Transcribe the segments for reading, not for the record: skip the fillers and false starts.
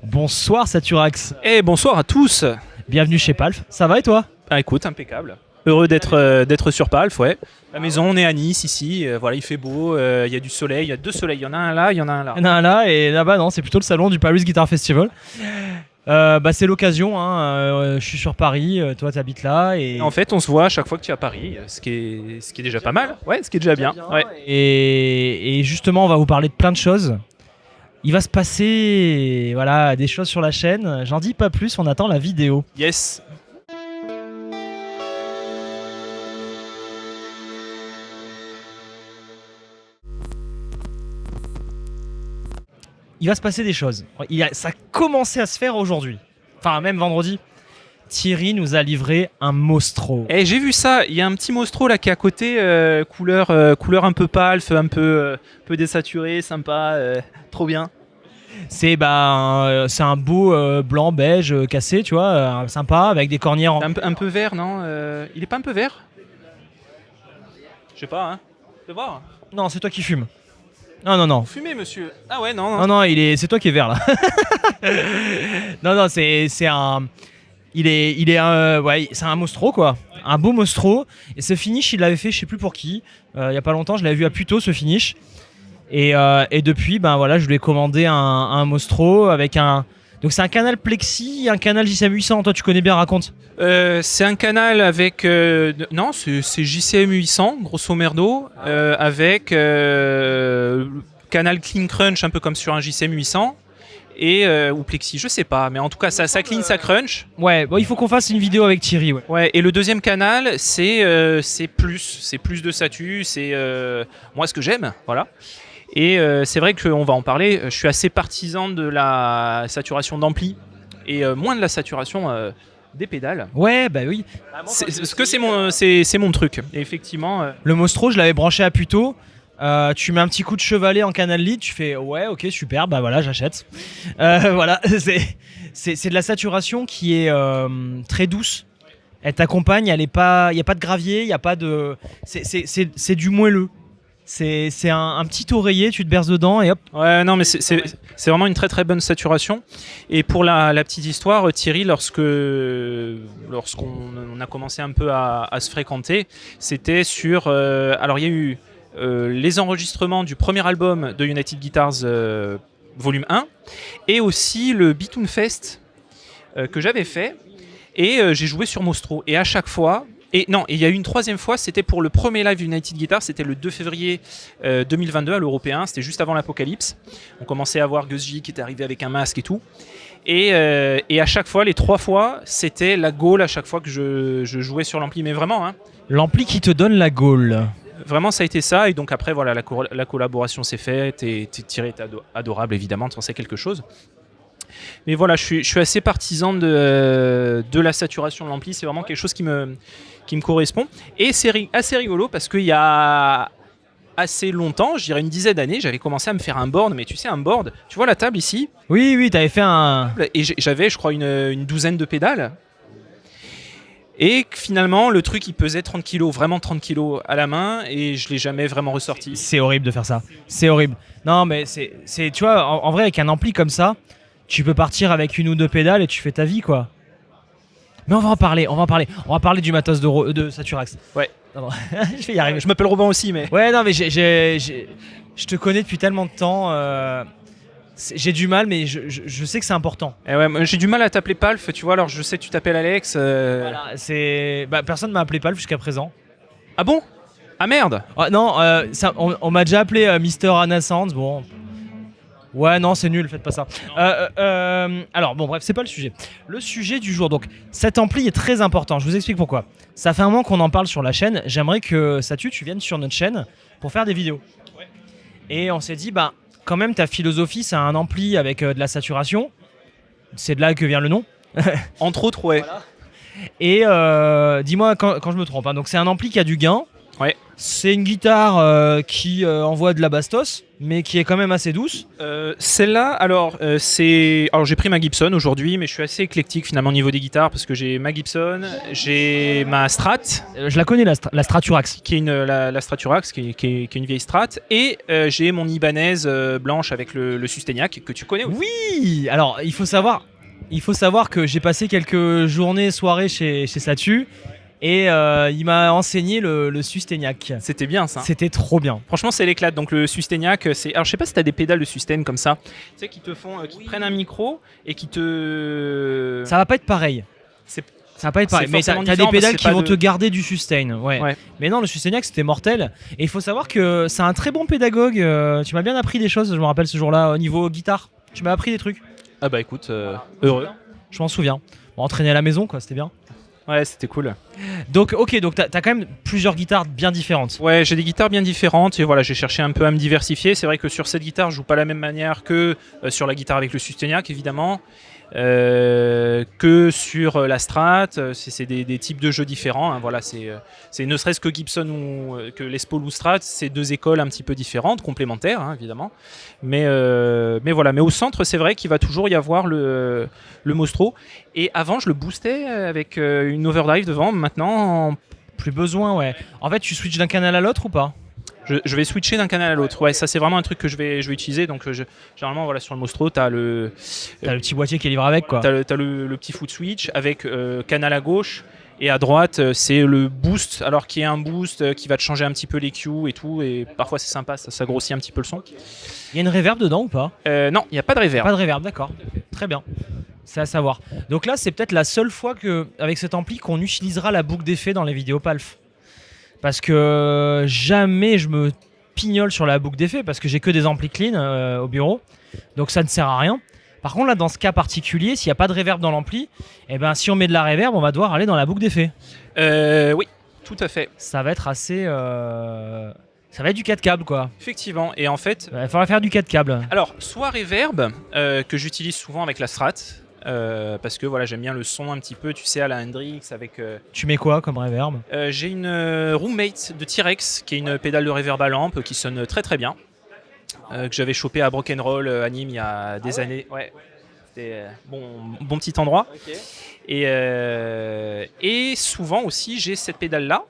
Bonsoir Saturax, Et bonsoir à tous. bienvenue chez Palf, ça va et toi? Ah, écoute, impeccable. Heureux d'être sur Palf, ouais. La maison, on est à Nice ici, voilà, il fait beau, il y a du soleil, il y a deux soleils, il y en a un là, il y en a un là. Il y en a un là et là-bas non, c'est plutôt le salon du Paris Guitar Festival. C'est l'occasion, hein, je suis sur Paris, toi t'habites là et... En fait, on se voit à chaque fois que tu es à Paris, ce qui est déjà pas mal, ouais, ce qui est déjà bien. Ouais. Et justement on va vous parler de plein de choses. Il va se passer voilà, des choses sur la chaîne, j'en dis pas plus, on attend la vidéo. Yes. Il va se passer des choses. Ça a commencé à se faire aujourd'hui. Enfin, même vendredi. Thierry nous a livré un Mostro. Et j'ai vu ça, il y a un petit Mostro là qui est à côté, couleur un peu Palf, un peu désaturé, sympa, trop bien. C'est un beau blanc beige cassé, tu vois, sympa, avec des cornières en... Un peu vert, non Il est pas un peu vert? Je sais pas, hein. Je vais voir. Non, c'est toi qui fumes. Non. Fumez, monsieur. Ah ouais, non. Non, c'est toi qui es vert là. non, c'est un... c'est un Mostro quoi, un beau Mostro. Et ce finish, il l'avait fait, je sais plus pour qui. Il y a pas longtemps, je l'avais vu à Puto ce finish. Et depuis, je lui ai commandé un Mostro avec un. Donc c'est un canal Plexi, un canal JCM 800. Toi, tu connais bien, raconte. C'est un canal avec non, c'est JCM 800 grosso merdo, avec canal Clean Crunch un peu comme sur un JCM 800 et ou Plexi, je sais pas, mais en tout cas ça clean, ça crunch. Ouais, bon, il faut qu'on fasse une vidéo avec Thierry. Ouais. Ouais, et le deuxième canal c'est plus de satu, c'est moi ce que j'aime, voilà. Et c'est vrai qu'on va en parler. Je suis assez partisan de la saturation d'ampli et moins de la saturation des pédales. Ouais, bah oui. Parce que c'est mon truc. Et effectivement. Le Mostro, je l'avais branché à Puto. Tu mets un petit coup de chevalet en canal lead, tu fais ouais, ok, super, bah voilà, j'achète. Voilà, c'est de la saturation qui est très douce. Elle t'accompagne, il n'y a pas de gravier, il y a pas de. C'est du moelleux. C'est un petit oreiller, tu te berces dedans et hop. Ouais, non, mais c'est vraiment une très très bonne saturation. Et pour la petite histoire, Thierry, lorsqu'on a commencé un peu à se fréquenter, c'était sur. Alors, il y a eu les enregistrements du premier album de United Guitars volume 1 et aussi le Bitoon Fest que j'avais fait. Et j'ai joué sur Mostro. Et à chaque fois. Et il y a eu une troisième fois, c'était pour le premier live United Guitar, c'était le 2 février 2022 à l'Européen, c'était juste avant l'Apocalypse. On commençait à voir Gus J qui était arrivé avec un masque et tout. Et à chaque fois, les 3 fois, c'était la gaule à chaque fois que je jouais sur l'ampli. Mais vraiment, hein. L'ampli qui te donne la gaule. Vraiment, ça a été ça. Et donc après, voilà, la collaboration s'est faite et Thierry est adorable, évidemment, tu en sais quelque chose. Mais voilà, je suis assez partisan de la saturation de l'ampli. C'est vraiment quelque chose qui me correspond. Et c'est assez rigolo parce qu'il y a assez longtemps, je dirais une dizaine d'années, j'avais commencé à me faire un board. Mais tu sais, un board, tu vois la table ici? Oui, t'avais fait un... Et j'avais, je crois, une douzaine de pédales. Et finalement, le truc, il pesait 30 kilos, vraiment 30 kilos à la main, et je ne l'ai jamais vraiment ressorti. C'est horrible de faire ça. C'est horrible. Non, mais c'est tu vois, en vrai, avec un ampli comme ça, tu peux partir avec 1 ou 2 pédales et tu fais ta vie, quoi. Mais on va en parler. On va parler du matos de Saturax. Ouais. Non, je vais y arriver. Je m'appelle Robin aussi, mais... Ouais, non, mais je te connais depuis tellement de temps. J'ai du mal, mais je sais que c'est important. Et ouais, j'ai du mal à t'appeler Palf, tu vois, alors je sais que tu t'appelles Alex. Voilà, personne m'a appelé Palf jusqu'à présent. Ah bon? Ah merde! Non, on m'a déjà appelé Mister Anna Sands, bon... Ouais, non, c'est nul, faites pas ça. Alors, bon, bref, c'est pas le sujet. Le sujet du jour, donc, cet ampli est très important. Je vous explique pourquoi. Ça fait un moment qu'on en parle sur la chaîne. J'aimerais que Satu, tu viennes sur notre chaîne pour faire des vidéos. Ouais. Et on s'est dit, quand même, ta philosophie, c'est un ampli avec de la saturation. C'est de là que vient le nom. Entre autres, ouais. Voilà. Et dis-moi quand je me trompe. Hein. Donc, c'est un ampli qui a du gain. Ouais. C'est une guitare qui envoie de la bastos, mais qui est quand même assez douce. Celle-là, alors j'ai pris ma Gibson aujourd'hui, mais je suis assez éclectique finalement au niveau des guitares parce que j'ai ma Gibson, j'ai ma Strat, Je la connais, la Straturax. qui est la Straturax, qui est une vieille Strat, et j'ai mon Ibanez blanche avec le Susteniac que tu connais aussi. Oui. Alors, il faut savoir que j'ai passé quelques journées, soirées chez Satu, et il m'a enseigné le Susteniac. C'était bien ça. C'était trop bien. Franchement, c'est l'éclate. Donc le Susteniac, c'est. Alors je sais pas si t'as des pédales de sustain comme ça, tu sais, qui te font, qui te prennent un micro et qui te. Ça va pas être pareil. C'est- Ça va pas être pareil. c'est Mais t'as forcément des différent pédales parce que qui c'est vont pas te garder du sustain. Ouais. Ouais. Mais non, le Susteniac c'était mortel. Et il faut savoir que c'est un très bon pédagogue. Tu m'as bien appris des choses, je me rappelle ce jour-là, au niveau guitare. Tu m'as appris des trucs. Ah bah écoute, heureux. Je m'en souviens. Bon, entraîner à la maison, quoi, c'était bien. Ouais, c'était cool. Donc, ok, donc t'as quand même plusieurs guitares bien différentes. Ouais, j'ai des guitares bien différentes et voilà, j'ai cherché un peu à me diversifier. C'est vrai que sur cette guitare, je joue pas de la même manière que sur la guitare avec le Susteniac, évidemment, que sur la Strat. C'est des types de jeux différents. Hein, voilà, c'est ne serait-ce que Gibson ou que Les Paul ou Strat, c'est deux écoles un petit peu différentes, complémentaires, hein, évidemment. Mais voilà, mais au centre, c'est vrai qu'il va toujours y avoir le Mostro. Et avant, je le boostais avec une overdrive devant. Maintenant, Plus besoin, ouais. En fait, tu switches d'un canal à l'autre ou pas? je vais switcher d'un canal à l'autre. Ouais, ça c'est vraiment un truc que je vais utiliser. Donc généralement, voilà, sur le Mostro, t'as le T'as le petit boîtier qui est livré avec, quoi. t'as le petit foot switch avec canal à gauche. Et à droite, c'est le boost, alors qui est un boost qui va te changer un petit peu les cues et tout. Et parfois c'est sympa, ça grossit un petit peu le son. Il y a une reverb dedans ou pas? Non, il n'y a pas de reverb. Pas de reverb, d'accord. Très bien. C'est à savoir. Donc là, c'est peut-être la seule fois que, avec cet ampli, qu'on utilisera la boucle d'effet dans les vidéos PALF. Parce que jamais je me pignole sur la boucle d'effet parce que j'ai que des amplis clean au bureau. Donc ça ne sert à rien. Par contre, là, dans ce cas particulier, s'il n'y a pas de reverb dans l'ampli, eh ben, si on met de la reverb, on va devoir aller dans la boucle d'effet. Oui, tout à fait. Ça va être assez. Ça va être du 4 câbles, quoi. Effectivement. Et en fait, Il faudra faire du 4 câbles. alors, soit reverb, que j'utilise souvent avec la Strat, parce que voilà, j'aime bien le son un petit peu, tu sais, à la Hendrix avec. Tu mets quoi comme reverb? J'ai une Roommate de T-Rex, qui est une pédale de reverb à lampe qui sonne très très bien, que j'avais chopé à Brock'n'Roll à Nîmes il y a des années. Ouais. C'était bon petit endroit. Et souvent aussi, j'ai cette pédale-là.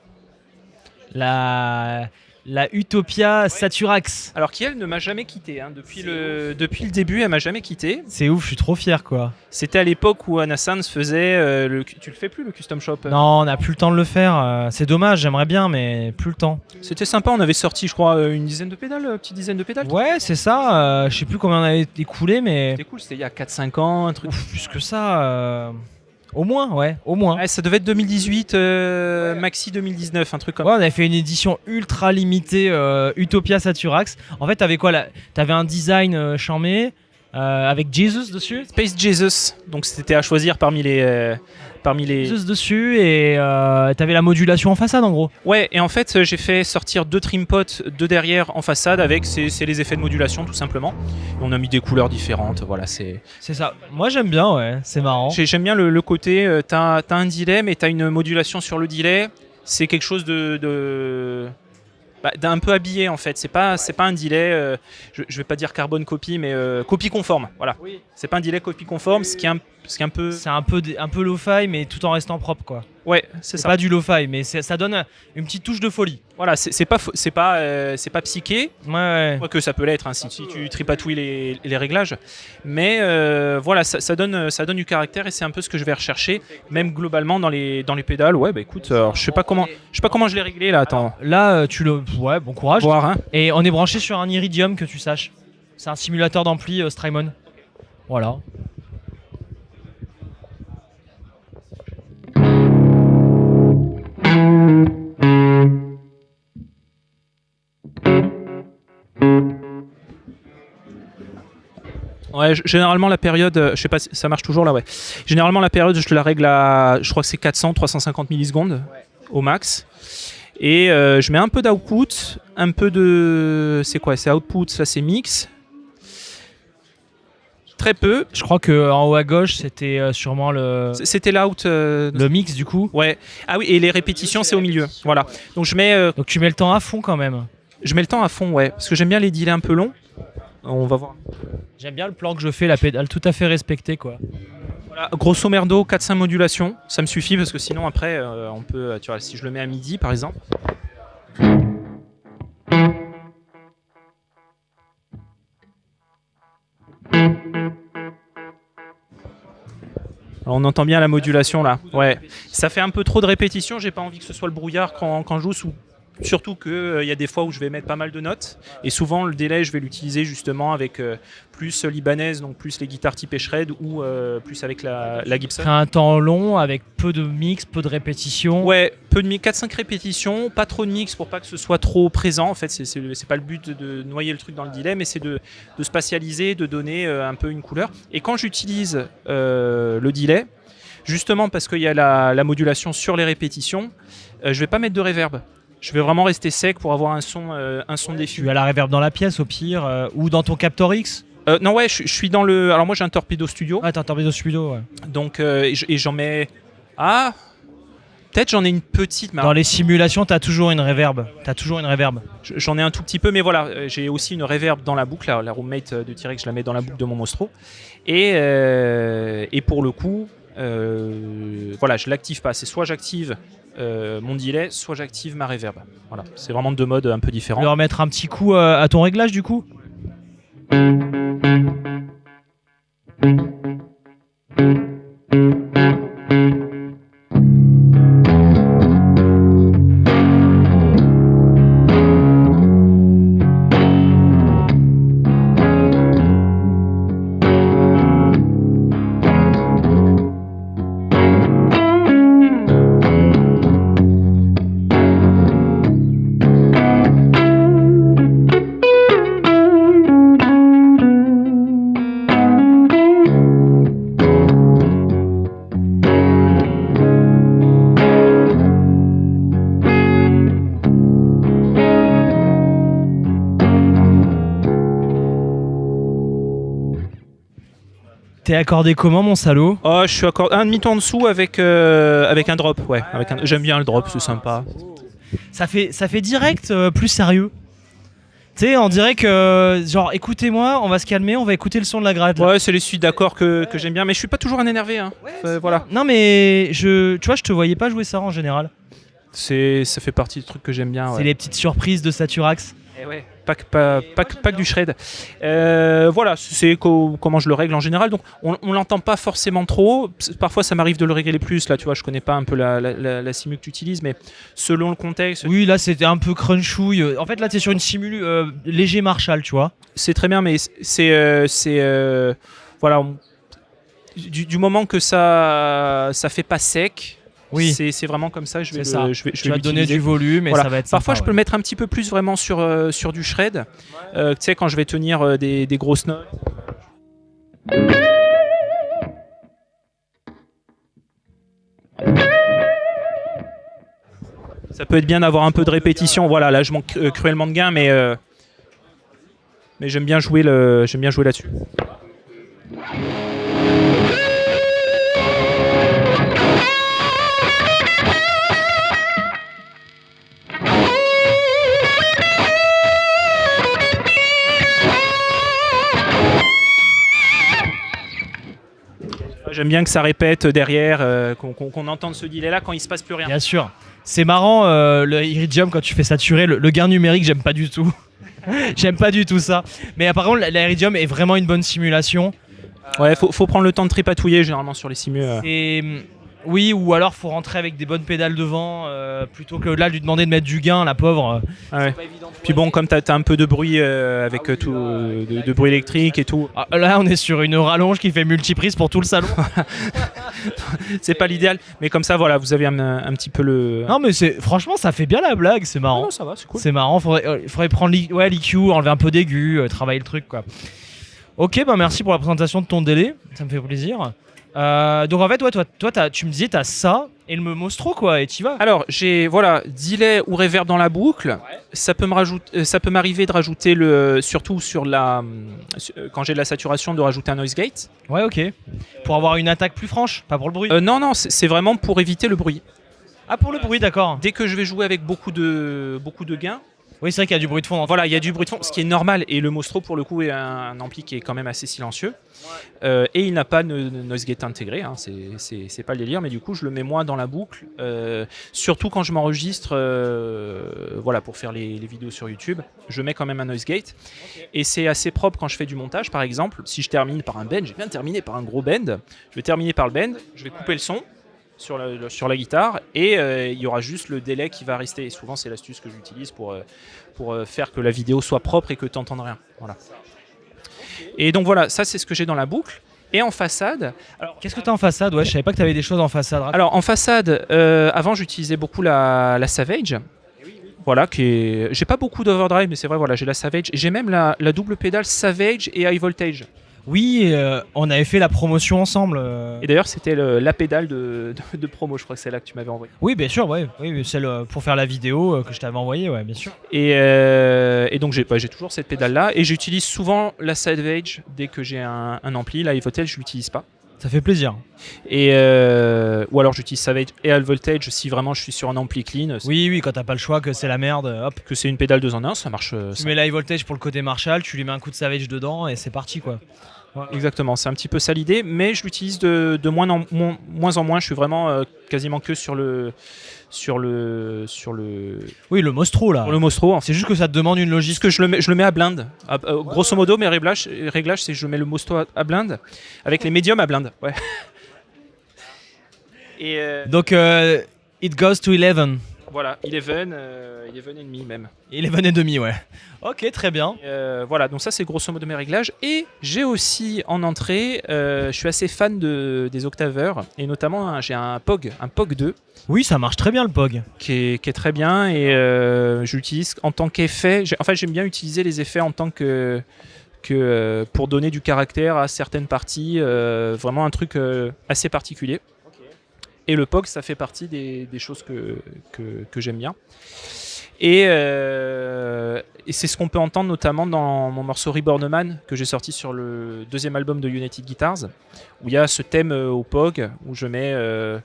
La Utopia Saturax. Alors qui elle ne m'a jamais quitté, hein. Depuis le début, elle m'a jamais quitté. C'est ouf, je suis trop fier, quoi. C'était à l'époque où Anna Sands faisait tu le fais plus, le custom shop? Non, on n'a plus le temps de le faire. C'est dommage, j'aimerais bien, mais plus le temps. C'était sympa, on avait sorti, je crois, une dizaine de pédales, petite dizaine de pédales. Ouais, c'est ça. Je sais plus combien on avait écoulé, mais C'était cool, c'était il y a 4-5 ans, un truc. ouf, plus que ça. Au moins, ouais, au moins. Ouais, ça devait être 2018, maxi 2019, un truc comme Ouais, on avait fait une édition ultra limitée Utopia Saturax. En fait, t'avais quoi là? T'avais un design charmé avec Jesus dessus. Space Jesus, donc c'était à choisir parmi les. Jesus dessus et t'avais la modulation en façade en gros. Ouais, et en fait, j'ai fait sortir 2 trim pots de derrière en façade avec c'est les effets de modulation tout simplement. Et on a mis des couleurs différentes, voilà, c'est ça. Moi j'aime bien, ouais, c'est marrant. J'aime bien le côté, t'as un delay, mais t'as une modulation sur le delay. C'est quelque chose d'un peu habillé en fait. C'est pas un delay, je vais pas dire carbone copy, mais copie conforme. Voilà. Oui. C'est pas un delay copie conforme, ce qui est un peu. C'est un peu lo-fi, mais tout en restant propre, quoi. Ouais, c'est C'est ça. pas du lo-fi, mais ça donne une petite touche de folie. Voilà, c'est pas psyché. Ouais. Quoique ça peut l'être, hein, si tu tripatouilles les réglages. Mais voilà, ça donne du caractère et c'est un peu ce que je vais rechercher, même globalement dans les pédales. Ouais, bah écoute, alors, je sais pas comment je l'ai réglé là. Attends, Là, ouais, bon courage. voir. Hein. Et on est branché sur un Iridium, que tu saches. C'est un simulateur d'ampli Strymon. Voilà. Ouais, généralement la période, je sais pas si ça marche toujours là, ouais. Généralement la période, je te la règle à, je crois que c'est 400-350 millisecondes au max. Et je mets un peu d'output, un peu de, c'est quoi, c'est output, ça c'est mix. Très peu. Je crois que en haut à gauche, c'était sûrement C'était l'out. le mix du coup. Ouais. Ah oui, et les répétitions, c'est au milieu. Voilà. Donc je mets Donc tu mets le temps à fond quand même. le temps à fond, ouais, parce que j'aime bien les delays un peu longs. On va voir. J'aime bien le plan que je fais, la pédale tout à fait respectée quoi. Voilà, grosso merdo, 4-5 modulations, ça me suffit parce que sinon après, on peut, tu vois, si je le mets à midi par exemple. Alors, on entend bien la modulation là. Ouais, ça fait un peu trop de répétitions. J'ai pas envie que ce soit le brouillard quand je joue. Surtout qu'il y a des fois où je vais mettre pas mal de notes. Et souvent, le délai, je vais l'utiliser justement avec plus libanaise, donc plus les guitares typées shred ou plus avec la Gibson. Un temps long avec peu de mix, peu de répétitions. Ouais, peu de mix, 4-5 répétitions, pas trop de mix pour pas que ce soit trop présent. En fait, c'est pas le but de noyer le truc dans le delay, mais c'est de spatialiser, de donner un peu une couleur. Et quand j'utilise le delay, justement parce qu'il y a la modulation sur les répétitions, je vais pas mettre de reverb. Je vais vraiment rester sec pour avoir un son diffus. Tu as la reverb dans la pièce au pire, ou dans ton Captor X. Non, ouais, je suis dans le. Alors, moi, j'ai un Torpedo Studio. Ah, t'as un Torpedo Studio, ouais. Donc, et j'en mets. Ah, peut-être j'en ai une petite. Mais dans les simulations, t'as toujours une reverb. J'en ai un tout petit peu, mais voilà, j'ai aussi une reverb dans la boucle. La roommate de T-Rex, je la mets dans la boucle de mon Mostro. Et pour le coup, voilà, je l'active pas. C'est soit j'active mon delay, soit j'active ma reverb. Voilà, c'est vraiment deux modes un peu différents. Tu veux remettre un petit coup à ton réglage du coup. T'es accordé comment mon salaud? Oh, je suis accordé un demi-ton en dessous avec un drop, ouais. J'aime bien le drop, c'est sympa. Ça fait direct plus sérieux. Tu sais, on dirait que genre écoutez-moi, on va se calmer, on va écouter le son de la gratte. Ouais, c'est les suites d'accords que j'aime bien, mais je suis pas toujours un énervé. Hein. Voilà. Non mais tu vois, je te voyais pas jouer ça en général. Ça fait partie des trucs que j'aime bien. C'est ouais. les petites surprises de Saturax. Et ouais. Pas que du shred. Voilà, c'est comment je le règle en général. Donc, on l'entend pas forcément trop. Parfois, ça m'arrive de le régler plus. Là, tu vois, je connais pas un peu la simu que tu utilises, mais selon le contexte. Oui, là, c'était un peu crunchouille. En fait, là, t'es sur une simu léger Marshall, tu vois. C'est très bien, mais voilà. Du moment que ça fait pas sec. Oui. C'est vraiment comme ça. Je vais tu vas te donner du volume et voilà. ça va être sympa. Parfois, je peux le mettre un petit peu plus vraiment sur du shred. Tu sais, quand je vais tenir des grosses notes. Ça peut être bien d'avoir un peu de répétition. Voilà, là, je manque cruellement de gain, mais j'aime bien jouer là-dessus. J'aime bien que ça répète derrière, qu'on entende ce delay là quand il se passe plus rien. Bien sûr. C'est marrant, le Iridium, quand tu fais saturer, le gain numérique, j'aime pas du tout. J'aime pas du tout ça. Mais apparemment, la Iridium est vraiment une bonne simulation. Ouais, faut prendre le temps de tripatouiller généralement sur les simus. Oui, ou alors faut rentrer avec des bonnes pédales devant, plutôt que là lui demander de mettre du gain, la pauvre. Ouais. Puis bon, comme t'as un peu de bruit avec tout, de bruit électrique et tout. Ah, là, on est sur une rallonge qui fait multiprise pour tout le salon. C'est pas l'idéal, mais comme ça, voilà, vous avez un petit peu le. Non, mais franchement, ça fait bien la blague, c'est marrant. Non, ça va, c'est cool. C'est marrant, faudrait prendre l'EQ, enlever un peu d'aigu, travailler le truc, quoi. Ok, bah merci pour la présentation de ton délai, ça me fait plaisir. Donc en fait, ouais, toi tu me disais, t'as ça et le Mostro, quoi, et t'y vas. Alors, j'ai delay ou reverb dans la boucle. Ça peut m'arriver de rajouter surtout quand j'ai de la saturation, de rajouter un noise gate. Ouais, ok. Pour avoir une attaque plus franche, pas pour le bruit. Non, c'est vraiment pour éviter le bruit. Ah, pour le bruit, d'accord. Dès que je vais jouer avec beaucoup de gains, Oui, c'est vrai qu'il y a du bruit de fond. voilà, il y a du bruit de fond, ce qui est normal. Et le Mostro, pour le coup, est un ampli qui est quand même assez silencieux. Et il n'a pas de noise gate intégré, hein, c'est pas le délire, mais du coup, je le mets moins dans la boucle. Surtout quand je m'enregistre voilà, pour faire les vidéos sur YouTube, je mets quand même un noise gate. Et c'est assez propre quand je fais du montage, par exemple. Si je termine par un bend, j'ai bien terminé par un gros bend. Je vais terminer par le bend, je vais couper le son sur la guitare et il y aura juste le délai qui va rester. Et souvent, c'est l'astuce que j'utilise pour faire que la vidéo soit propre et que tu n'entendes rien. Voilà. Et donc voilà, ça c'est ce que j'ai dans la boucle. Et en façade... Alors, qu'est-ce que tu as en façade? Ouais, je savais pas que tu avais des choses en façade. Alors en façade, avant j'utilisais beaucoup la Savage. Voilà, j'ai pas beaucoup d'overdrive, mais c'est vrai, voilà, j'ai la Savage. Et j'ai même la double pédale Savage et High Voltage. Oui, on avait fait la promotion ensemble. Et d'ailleurs, c'était la pédale de promo, je crois que c'est là que tu m'avais envoyé. Oui, bien sûr, ouais. Oui, celle pour faire la vidéo que je t'avais envoyée, ouais, bien sûr. Et donc, j'ai toujours cette pédale-là. Et j'utilise souvent la Savage dès que j'ai un ampli. La High Voltage, je l'utilise pas. Ça fait plaisir. Et ou alors j'utilise Savage et High Voltage si vraiment je suis sur un ampli clean. Oui, quand t'as pas le choix, que c'est la merde, hop. Que c'est une pédale 2 en 1, ça marche. Tu mets la High Voltage pour le côté Marshall, tu lui mets un coup de Savage dedans et c'est parti, quoi. Exactement, c'est un petit peu ça l'idée, mais je l'utilise de moins en moins. Je suis vraiment quasiment que sur le. Oui, le Mostro là. Pour le Mostro. C'est juste que ça te demande une logique. Parce que je le mets à blind. Grosso modo, mes réglages, c'est que je mets le Mostro à blind avec les médiums à blind. Ouais. Et donc, it goes to 11. Voilà, 11 et demi même. 11 et demi, ouais. Ok, très bien. Voilà, donc ça c'est grosso modo mes réglages. Et j'ai aussi en entrée, je suis assez fan des octaveurs. Et notamment, j'ai un POG 2. Oui, ça marche très bien le POG. Qui est très bien et je l'utilise en tant qu'effet. J'aime bien utiliser les effets en tant que pour donner du caractère à certaines parties. Vraiment un truc assez particulier. Et le POG, ça fait partie des choses que j'aime bien. Et c'est ce qu'on peut entendre notamment dans mon morceau Reborn Man que j'ai sorti sur le deuxième album de United Guitars, où il y a ce thème au POG, où je mets, je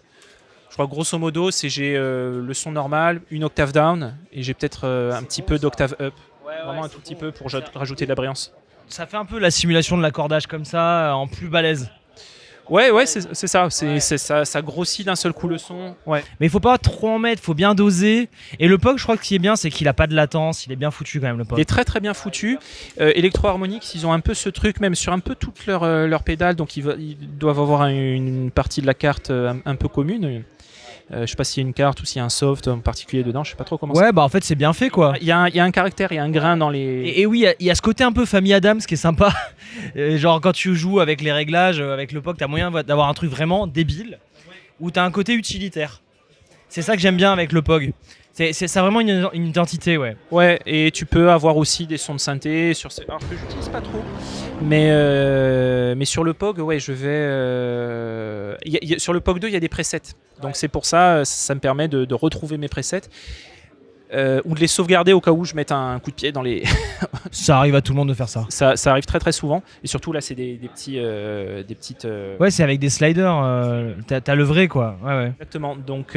crois grosso modo, j'ai le son normal, une octave down, et j'ai peut-être un petit peu d'octave up, vraiment un tout petit peu pour rajouter de la brillance. Ça fait un peu la simulation de l'accordage comme ça, en plus balèze. Ouais, c'est ça. Ça grossit d'un seul coup le son. Ouais. Mais il faut pas trop en mettre, faut bien doser. Et le POG, je crois que ce qui est bien, c'est qu'il a pas de latence. Il est bien foutu quand même, le POG. Il est très très bien foutu. Electro-Harmonix, ils ont un peu ce truc, même sur un peu toutes leurs pédales. Donc ils doivent avoir une partie de la carte un peu commune. Je sais pas s'il y a une carte ou s'il y a un soft en particulier dedans, je sais pas trop comment. Ouais, bah en fait c'est bien fait quoi. Il y a un caractère, il y a un grain dans les. Et oui, il y a ce côté un peu famille Adams qui est sympa. Genre quand tu joues avec les réglages, avec le POG, t'as moyen d'avoir un truc vraiment débile, où t'as un côté utilitaire. C'est ça que j'aime bien avec le POG. Ça a vraiment une identité, ouais. Ouais, et tu peux avoir aussi des sons de synthé sur alors que j'utilise pas trop. Mais sur le POG, ouais, je vais. Sur le POG 2, il y a des presets. Donc c'est pour ça, ça me permet de retrouver mes presets. Ou de les sauvegarder au cas où je mette un coup de pied dans les. Ça arrive à tout le monde de faire ça. Ça arrive très très souvent. Et surtout là, c'est des petites. Ouais, c'est avec des sliders. T'as le vrai quoi. Ouais. Exactement. Donc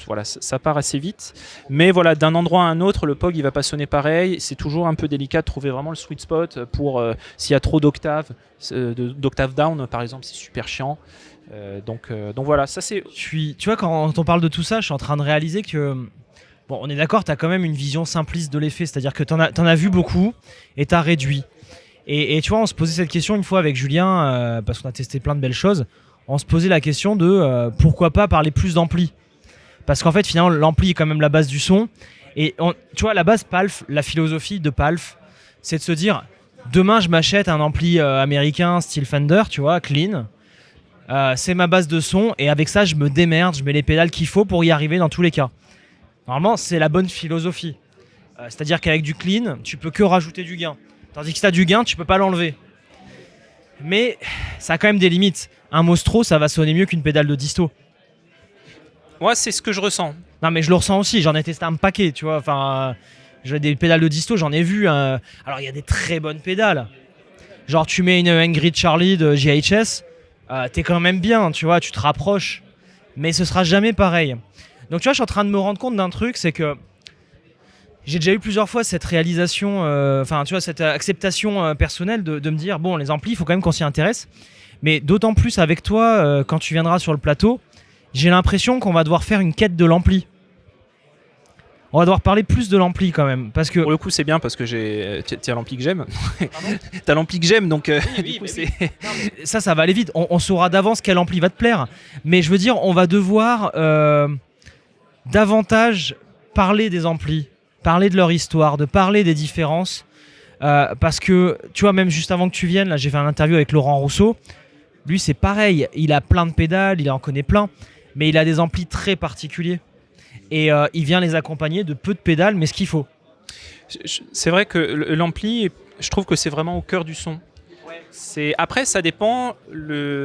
voilà, ça part assez vite. Mais voilà, d'un endroit à un autre, le POG il va pas sonner pareil. C'est toujours un peu délicat de trouver vraiment le sweet spot pour s'il y a trop d'octaves, d'octaves down par exemple, c'est super chiant. Donc voilà, ça c'est. Tu vois, quand on parle de tout ça, je suis en train de réaliser que. Bon, on est d'accord, tu as quand même une vision simpliste de l'effet, c'est-à-dire que tu en as vu beaucoup et tu as réduit. Et tu vois, on se posait cette question une fois avec Julien, parce qu'on a testé plein de belles choses, on se posait la question de pourquoi pas parler plus d'ampli. Parce qu'en fait, finalement, l'ampli est quand même la base du son. Et tu vois, à la base, Palf, la philosophie de Palf, c'est de se dire, demain, je m'achète un ampli américain style Fender, tu vois, clean. C'est ma base de son, et avec ça, je me démerde, je mets les pédales qu'il faut pour y arriver dans tous les cas. Normalement, c'est la bonne philosophie. C'est-à-dire qu'avec du clean, tu peux que rajouter du gain. Tandis que si tu as du gain, tu peux pas l'enlever. Mais ça a quand même des limites. Un Mostro, ça va sonner mieux qu'une pédale de disto. Moi, c'est ce que je ressens. Non, mais je le ressens aussi. J'en ai testé un paquet, tu vois. Enfin, j'ai des pédales de disto, j'en ai vu. Alors, il y a des très bonnes pédales. Genre, tu mets une Angry Charlie de JHS, t'es quand même bien, tu vois, tu te rapproches. Mais ce sera jamais pareil. Donc, tu vois, je suis en train de me rendre compte d'un truc, c'est que j'ai déjà eu plusieurs fois cette réalisation, enfin, tu vois, cette acceptation personnelle de me dire, bon, les amplis, il faut quand même qu'on s'y intéresse. Mais d'autant plus avec toi, quand tu viendras sur le plateau, j'ai l'impression qu'on va devoir faire une quête de l'ampli. On va devoir parler plus de l'ampli quand même, parce que Pour le coup, c'est bien parce que t'as l'ampli que j'aime. T'as l'ampli que j'aime, donc du coup, c'est. ça va aller vite. On saura d'avance quel ampli va te plaire. Mais je veux dire, on va devoir davantage parler des amplis, parler de leur histoire, de parler des différences. Parce que, tu vois, même juste avant que tu viennes, là, j'ai fait un interview avec Laurent Rousseau. Lui, c'est pareil. Il a plein de pédales, il en connaît plein. Mais il a des amplis très particuliers. Et il vient les accompagner de peu de pédales, mais ce qu'il faut. C'est vrai que l'ampli, je trouve que c'est vraiment au cœur du son. Après, ça dépend la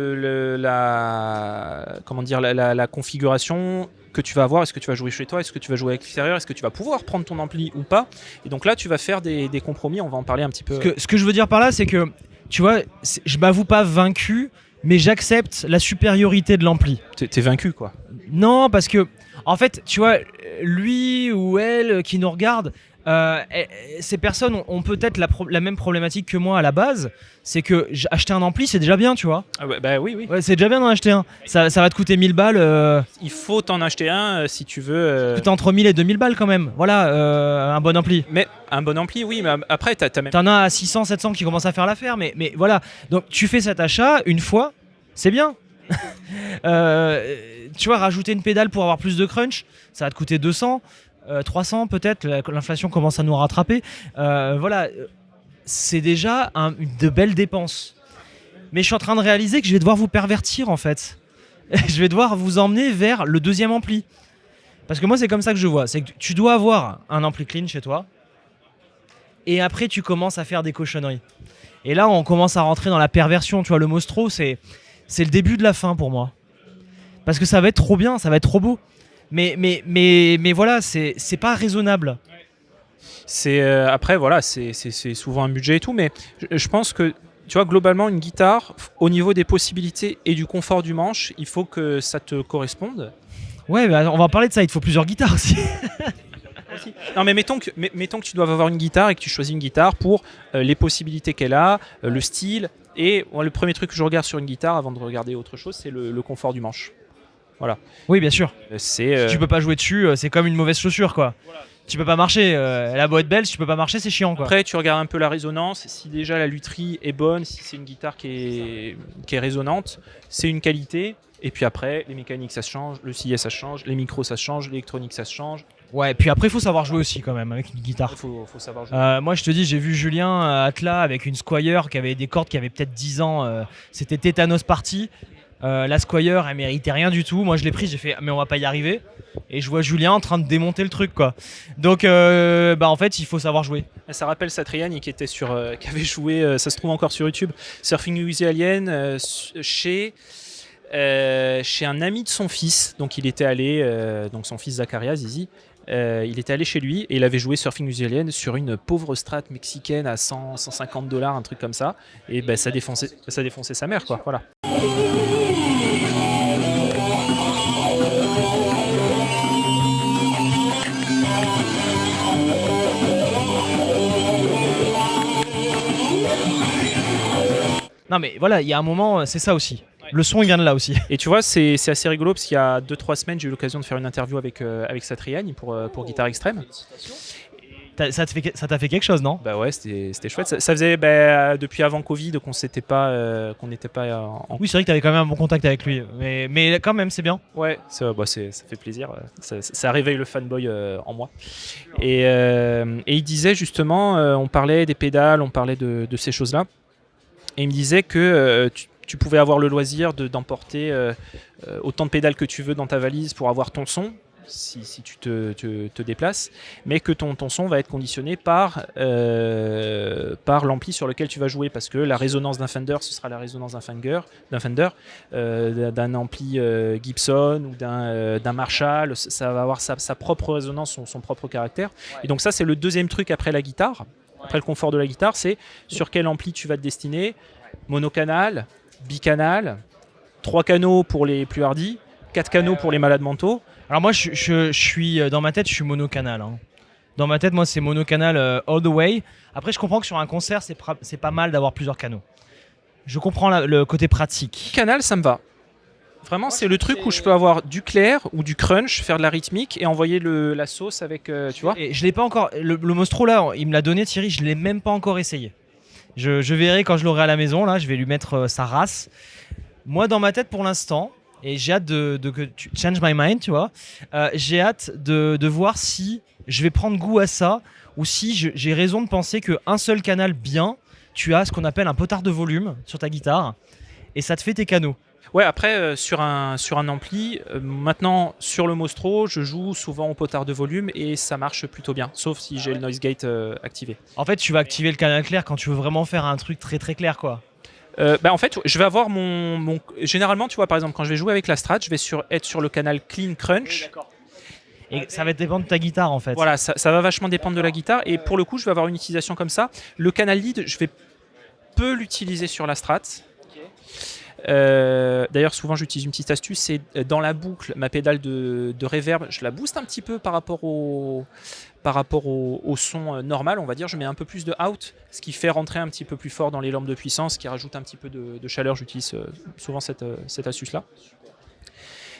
configuration que tu vas avoir. Est-ce que tu vas jouer chez toi? Est-ce que tu vas jouer à l'extérieur? Est-ce que tu vas pouvoir prendre ton ampli ou pas? Et donc là, tu vas faire des compromis. On va en parler un petit peu. Ce que je veux dire par là, c'est que, tu vois, je m'avoue pas vaincu, mais j'accepte la supériorité de l'ampli. T'es vaincu, quoi. Non, parce que, en fait, tu vois, lui ou elle qui nous regarde, ces personnes ont peut-être la même problématique que moi à la base. C'est que acheter un ampli, c'est déjà bien, tu vois. Ah bah oui. Ouais, c'est déjà bien d'en acheter un. Ça va te coûter 1000 balles. Il faut t'en acheter un si tu veux. Coûte entre 1000 et 2000 balles quand même. Voilà, un bon ampli. Mais un bon ampli, oui, mais après, t'as même. T'en as à 600, 700 qui commencent à faire l'affaire, mais voilà. Donc tu fais cet achat une fois, c'est bien. Tu vois, rajouter une pédale pour avoir plus de crunch, ça va te coûter 200, 300 peut-être. L'inflation commence à nous rattraper. Voilà, c'est déjà de belles dépenses. Mais je suis en train de réaliser que je vais devoir vous pervertir en fait. Je vais devoir vous emmener vers le deuxième ampli. Parce que moi, c'est comme ça que je vois. C'est que tu dois avoir un ampli clean chez toi. Et après, tu commences à faire des cochonneries. Et là, on commence à rentrer dans la perversion. Tu vois, le Mostro, c'est le début de la fin pour moi. Parce que ça va être trop bien, ça va être trop beau. Mais voilà, c'est pas raisonnable. Après, voilà, c'est souvent un budget et tout, mais je pense que, tu vois, globalement, une guitare, au niveau des possibilités et du confort du manche, il faut que ça te corresponde. Ouais, bah, on va en parler de ça, il te faut plusieurs guitares aussi. Non, mais mettons que tu dois avoir une guitare et que tu choisis une guitare pour les possibilités qu'elle a, le style. Et le premier truc que je regarde sur une guitare avant de regarder autre chose, c'est le confort du manche. Voilà. Oui, bien sûr. Si tu peux pas jouer dessus, c'est comme une mauvaise chaussure, quoi. Voilà. Tu peux pas marcher. Elle a beau être belle, si tu peux pas marcher, c'est chiant, quoi. Après, tu regardes un peu la résonance. Si déjà la lutherie est bonne, si c'est une guitare qui est résonante, c'est une qualité. Et puis après, les mécaniques, ça se change, le sillet, ça se change, les micros, ça se change, l'électronique, ça se change. Ouais, puis après, il faut savoir jouer aussi quand même avec une guitare. Il faut savoir jouer. Moi, je te dis, j'ai vu Julien Atlas avec une Squire qui avait des cordes qui avaient peut-être 10 ans. C'était Tétanos Party. La Squire, elle méritait rien du tout. Moi, je l'ai pris, j'ai fait, mais on va pas y arriver. Et je vois Julien en train de démonter le truc, quoi. Donc, en fait, il faut savoir jouer. Ça rappelle Satriani qui avait joué, ça se trouve encore sur YouTube, Surfing with the Alien chez un ami de son fils. Donc, il était allé, donc son fils Zacharias, Zizi. Il était allé chez lui et il avait joué Surfing with the Alien sur une pauvre strat mexicaine à 150 $, un truc comme ça. Et ça défonçait sa mère, quoi. Voilà. Non, mais voilà, il y a un moment, c'est ça aussi. Le son, il vient de là aussi. Et tu vois, c'est assez rigolo parce qu'il y a 2-3 semaines, j'ai eu l'occasion de faire une interview avec Satriani pour Guitare Extrême. Ça t'a fait quelque chose, non? Bah ouais, c'était chouette. Ça faisait depuis avant Covid qu'on n'était pas en... Oui, c'est vrai que tu avais quand même un bon contact avec lui. Mais quand même, c'est bien. Ouais, ça fait plaisir. Ça réveille le fanboy en moi. Et il disait justement, on parlait des pédales, on parlait de ces choses-là. Et il me disait que tu pouvais avoir le loisir d'emporter autant de pédales que tu veux dans ta valise pour avoir ton son. si tu te déplaces, mais que ton son va être conditionné par l'ampli sur lequel tu vas jouer, parce que la résonance d'un Fender, ce sera la résonance d'un Fender, d'un ampli Gibson ou d'un Marshall, ça va avoir sa propre résonance, son propre caractère. Et donc ça, c'est le deuxième truc après la guitare, après le confort de la guitare, c'est sur quel ampli tu vas te destiner, monocanal, bicanal, 3 canaux pour les plus hardis, 4 canaux pour les malades mentaux. Alors moi, je suis dans ma tête, je suis monocanal. Hein. Dans ma tête, moi, c'est monocanal all the way. Après, je comprends que sur un concert, c'est pas mal d'avoir plusieurs canaux. Je comprends le côté pratique. Canal, ça me va. Vraiment, c'est le truc où je peux avoir du clair ou du crunch, faire de la rythmique et envoyer la sauce avec, tu vois. Et je l'ai pas encore. Le Mostro là, il me l'a donné Thierry, je l'ai même pas encore essayé. Je verrai quand je l'aurai à la maison là, je vais lui mettre sa race. Moi, dans ma tête pour l'instant, et j'ai hâte que tu change my mind, tu vois. J'ai hâte de voir si je vais prendre goût à ça ou si j'ai raison de penser qu'un seul canal bien, tu as ce qu'on appelle un potard de volume sur ta guitare et ça te fait tes canaux. Ouais, après, sur un ampli, maintenant, sur le Mostro, je joue souvent au potard de volume et ça marche plutôt bien, sauf si j'ai le noise gate activé. En fait, tu vas activer le canal clair quand tu veux vraiment faire un truc très très clair, quoi. En fait, je vais avoir généralement, tu vois, par exemple, quand je vais jouer avec la Strat, je vais être sur le canal clean crunch. Et ça va dépendre de ta guitare, en fait. Voilà, ça va vachement dépendre de la guitare. Et pour le coup, je vais avoir une utilisation comme ça. Le canal lead, je vais peu l'utiliser sur la Strat. D'ailleurs, souvent j'utilise une petite astuce, c'est dans la boucle, ma pédale de reverb, je la booste un petit peu par rapport au son normal, on va dire. Je mets un peu plus de out, ce qui fait rentrer un petit peu plus fort dans les lampes de puissance, qui rajoute un petit peu de chaleur. J'utilise souvent cette astuce là.